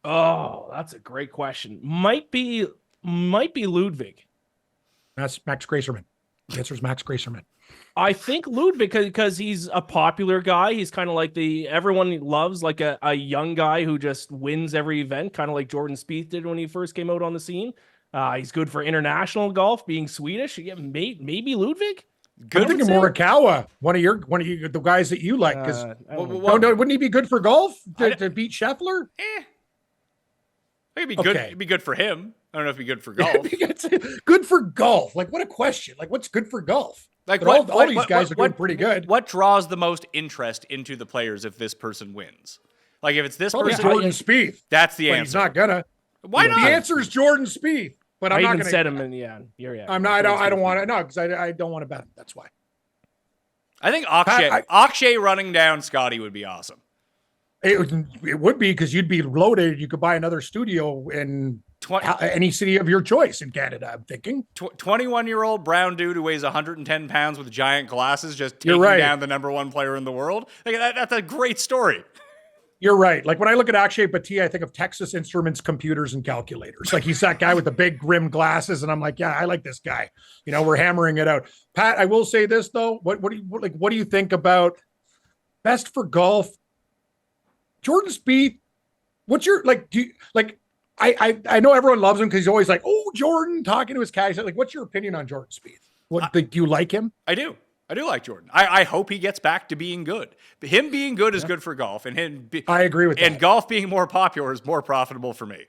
Oh, that's a great question. Might be Ludwig. That's Max Gracerman. The answer is Max Gracerman. I think Ludwig because he's a popular guy. He's kind of like everyone loves like a young guy who just wins every event, kind of like Jordan Spieth did when he first came out on the scene. He's good for international golf, being Swedish. Yeah, maybe Ludwig. Good. I'm thinking Morikawa, one of the guys that you like. Because wouldn't he be good for golf to beat Scheffler? It'd be good. Okay. It'd be good for him. I don't know if it'd be good for golf. Good for golf. Like, what a question. Like, what's good for golf? Like, all these guys are doing pretty good. What draws the most interest into the players if this person wins? Like, if it's this person, Jordan Spieth. That's the answer. He's not gonna. Why not? The answer is Jordan Spieth. But I'm not going to set him in the end. I'm not. I don't want to. No, because I don't want to bet him. That's why. I think Akshay running down Scotty would be awesome. It would be because you'd be loaded. You could buy another studio in any city of your choice in Canada, I'm thinking. 21-year-old brown dude who weighs 110 pounds with giant glasses just taking down the number one player in the world. Like, that's a great story. You're right. Like, when I look at Akshay Bhatia, I think of Texas Instruments, computers, and calculators. Like, he's that guy with the big rim glasses, and I'm like, yeah, I like this guy. You know, we're hammering it out. Pat, I will say this though. What do you think about best for golf? Jordan Spieth. What's your I know everyone loves him because he's always like, oh, Jordan, talking to his caddies. Like, what's your opinion on Jordan Spieth? Do you like him? I do like Jordan. I hope he gets back to being good. Him being good is good for golf, and I agree with that. And golf being more popular is more profitable for me.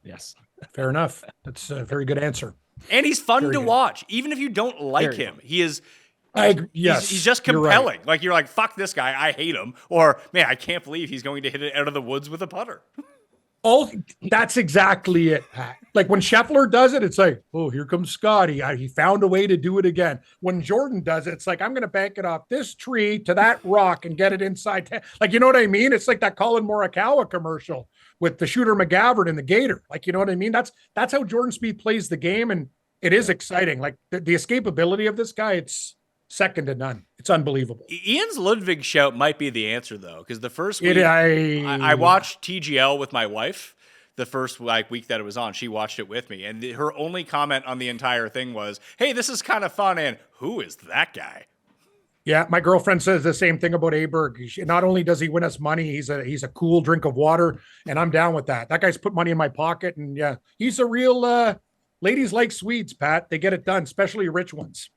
Yes, fair enough. That's a very good answer. And he's fun to watch, even if you don't like him. He is. Yes, he's just compelling. Right. Like, you're like, fuck this guy, I hate him, or man, I can't believe he's going to hit it out of the woods with a putter. That's exactly it, Pat. Like, when Scheffler does it, it's like, oh, here comes Scotty. He found a way to do it again. When Jordan does it, it's like, I'm going to bank it off this tree to that rock and get it inside. Like, you know what I mean? It's like that Colin Morikawa commercial with the shooter McGavern and the Gator. Like, you know what I mean? That's how Jordan Spieth plays the game, and it is exciting. Like, the escapability of this guy, it's second to none. It's unbelievable. Ian's Ludwig shout might be the answer, though, because the first week I watched TGL with my wife. The first week that it was on, she watched it with me, and her only comment on the entire thing was, "Hey, this is kind of fun." And who is that guy? Yeah, my girlfriend says the same thing about Aberg. Not only does he win us money, he's a cool drink of water, and I'm down with that. That guy's put money in my pocket, and yeah, he's a real ladies like Swedes, Pat. They get it done, especially rich ones.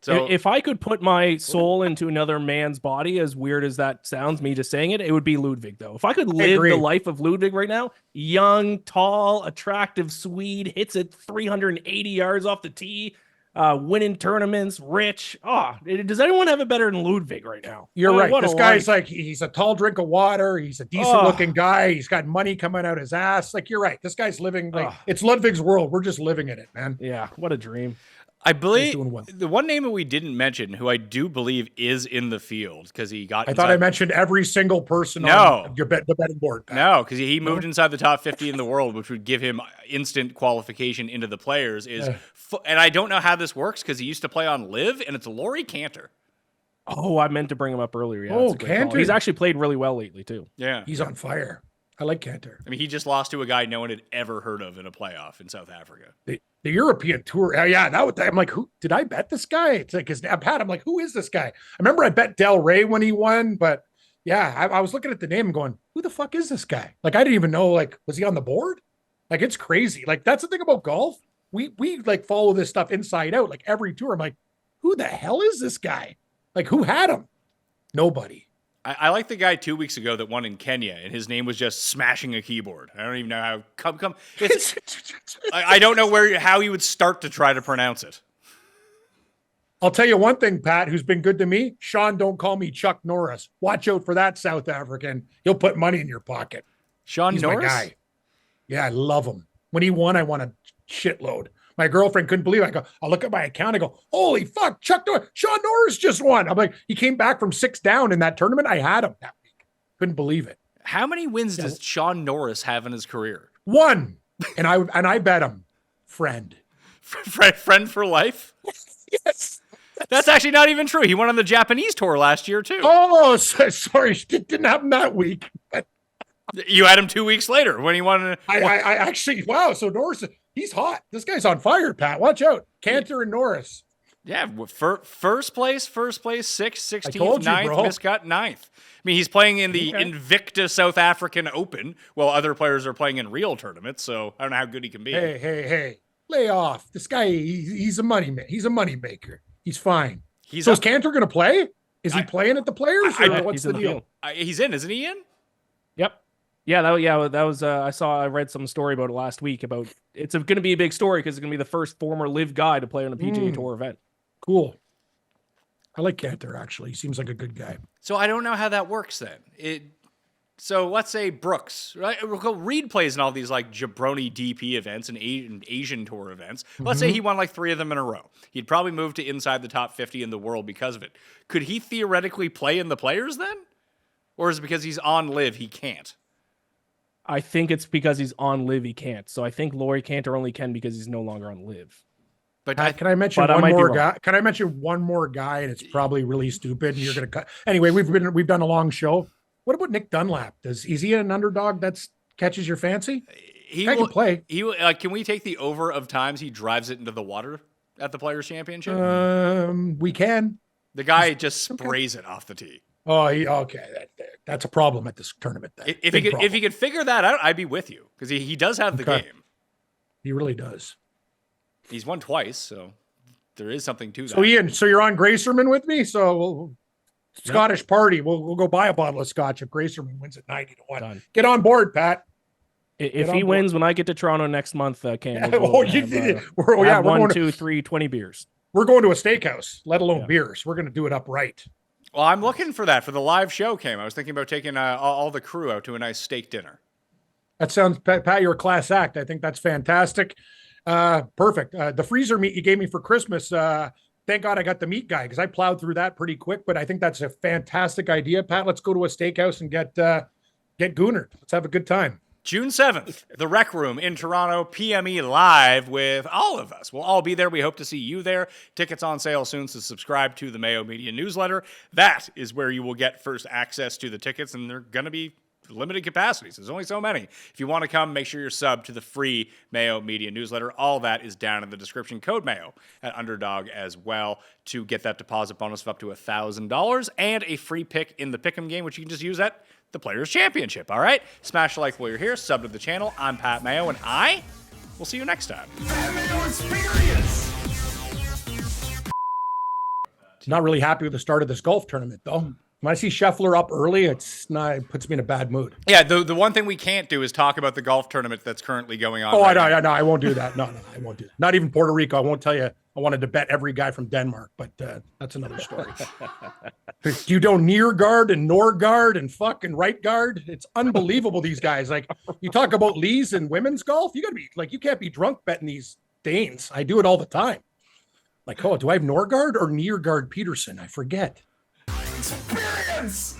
So if I could put my soul into another man's body, as weird as that sounds, me just saying it, it would be Ludwig, though. If I could live the life of Ludwig right now, young, tall, attractive Swede, hits it 380 yards off the tee, winning tournaments, rich. Does anyone have it better than Ludwig right now? You're right. This guy's like, he's a tall drink of water. He's a decent looking guy. He's got money coming out his ass. Like, you're right. This guy's living like it's Ludwig's world. We're just living in it, man. Yeah. What a dream. I believe the one name that we didn't mention, who I do believe is in the field because he got. I thought I mentioned every single person on the betting board. Pat. No, because he moved inside the top 50 in the world, which would give him instant qualification into the players. And I don't know how this works because he used to play on Live, and it's Laurie Cantor. Oh, I meant to bring him up earlier. Yeah, Cantor. He's actually played really well lately too. Yeah, he's on fire. I like Cantor. I mean, he just lost to a guy no one had ever heard of in a playoff in South Africa. The European Tour. I'm like, who did I bet this guy? It's like, Pat, I'm like, who is this guy? I remember I bet Del Rey when he won, but yeah, I was looking at the name and going, who the fuck is this guy? Like, I didn't even know, like, was he on the board? Like, it's crazy. Like, that's the thing about golf. We like follow this stuff inside out. Like every tour, I'm like, who the hell is this guy? Like, who had him? Nobody. I like the guy 2 weeks ago that won in Kenya, and his name was just smashing a keyboard. I don't even know how. I don't know how he would start to try to pronounce it. I'll tell you one thing, Pat, who's been good to me. Sean, don't call me Chuck Norris. Watch out for that South African. He'll put money in your pocket. He's Norris? My guy. Yeah, I love him. When he won, I won a shitload. My girlfriend couldn't believe it. I look at my account. I go, holy fuck, Chuck Norris. Sean Norris just won. I'm like, he came back from 6 down in that tournament. I had him that week. Couldn't believe it. How many wins does Sean Norris have in his career? 1. And I bet him. Friend for life? Yes. That's actually not even true. He went on the Japanese tour last year, too. Oh, sorry. Didn't have him that week. You had him 2 weeks later when he won. I actually, wow. So Norris, he's hot. This guy's on fire, Pat. Watch out. Cantor and Norris. Yeah, first place, 6th, 16th, 9th, miscut 9th. I mean, he's playing in the Invicta South African Open while other players are playing in real tournaments, so I don't know how good he can be. Hey. Lay off. This guy, he's a money man. He's a money maker. He's fine. Is Cantor going to play? Is he playing at the Players? What's the deal? He's in, isn't he in? Yep. Yeah, that was. I read some story about it last week. About it's going to be a big story because it's going to be the first former Live guy to play on a PGA Tour event. Cool. I like Cantor actually. He seems like a good guy. So I don't know how that works then. So let's say Brooks, right? Reed plays in all these like jabroni DP events and Asian tour events. Let's say he won like 3 of them in a row. He'd probably move to inside the top 50 in the world because of it. Could he theoretically play in the Players then? Or is it because he's on Live he can't? I think it's because he's on Live he can't. So I think Laurie Cantor only can because he's no longer on Live. But can I mention one more guy? Can I mention one more guy? And it's probably really stupid. And you're going to cut. Anyway, we've done a long show. What about Nick Dunlap? Is he an underdog that catches your fancy? He can play. Can we take the over of times he drives it into the water at the Players Championship? We can. The guy just sprays it off the tee. Oh, okay. That's a problem at this tournament. Then. If he could figure that out, I'd be with you because he does have the game. He really does. He's won twice, so there is something to that. So Ian, you're on Gracerman with me. So Scottish party. We'll go buy a bottle of scotch if Gracerman wins at 90-1. Get on board, Pat. If he wins when I get to Toronto next month, Cam. We're 1, 2, 3, 20 beers. We're going to a steakhouse, let alone beers. We're going to do it upright. Well, I'm looking for that for the live show, Cam. I was thinking about taking all the crew out to a nice steak dinner. That sounds, Pat, you're a class act. I think that's fantastic. Perfect. The freezer meat you gave me for Christmas, thank God I got the meat guy because I plowed through that pretty quick, but I think that's a fantastic idea, Pat. Let's go to a steakhouse and get goonered. Let's have a good time. June 7th, the Rec Room in Toronto, PME live with all of us. We'll all be there. We hope to see you there. Tickets on sale soon, so subscribe to the Mayo Media newsletter. That is where you will get first access to the tickets, and they're going to be limited capacities. There's only so many. If you want to come, make sure you're subbed to the free Mayo Media newsletter. All that is down in the description. Code Mayo at Underdog as well to get that deposit bonus of up to $1,000 and a free pick in the Pick'em game, which you can just use at the Players Championship. All right? Smash a like while you're here. Sub to the channel. I'm Pat Mayo, and I will see you next time. Pat Mayo experience. Not really happy with the start of this golf tournament, though. When I see Scheffler up early, it puts me in a bad mood. Yeah, the one thing we can't do is talk about the golf tournament that's currently going on. Oh, right no, I won't do that. No, I won't do that. Not even Puerto Rico. I won't tell you I wanted to bet every guy from Denmark, but that's another story. You don't near guard and nor guard and fucking right guard. It's unbelievable, these guys. Like, you talk about Lees and women's golf, you gotta be like, you can't be drunk betting these Danes. I do it all the time. Like, oh, do I have Norgard or Neargard Peterson? I forget. Experience.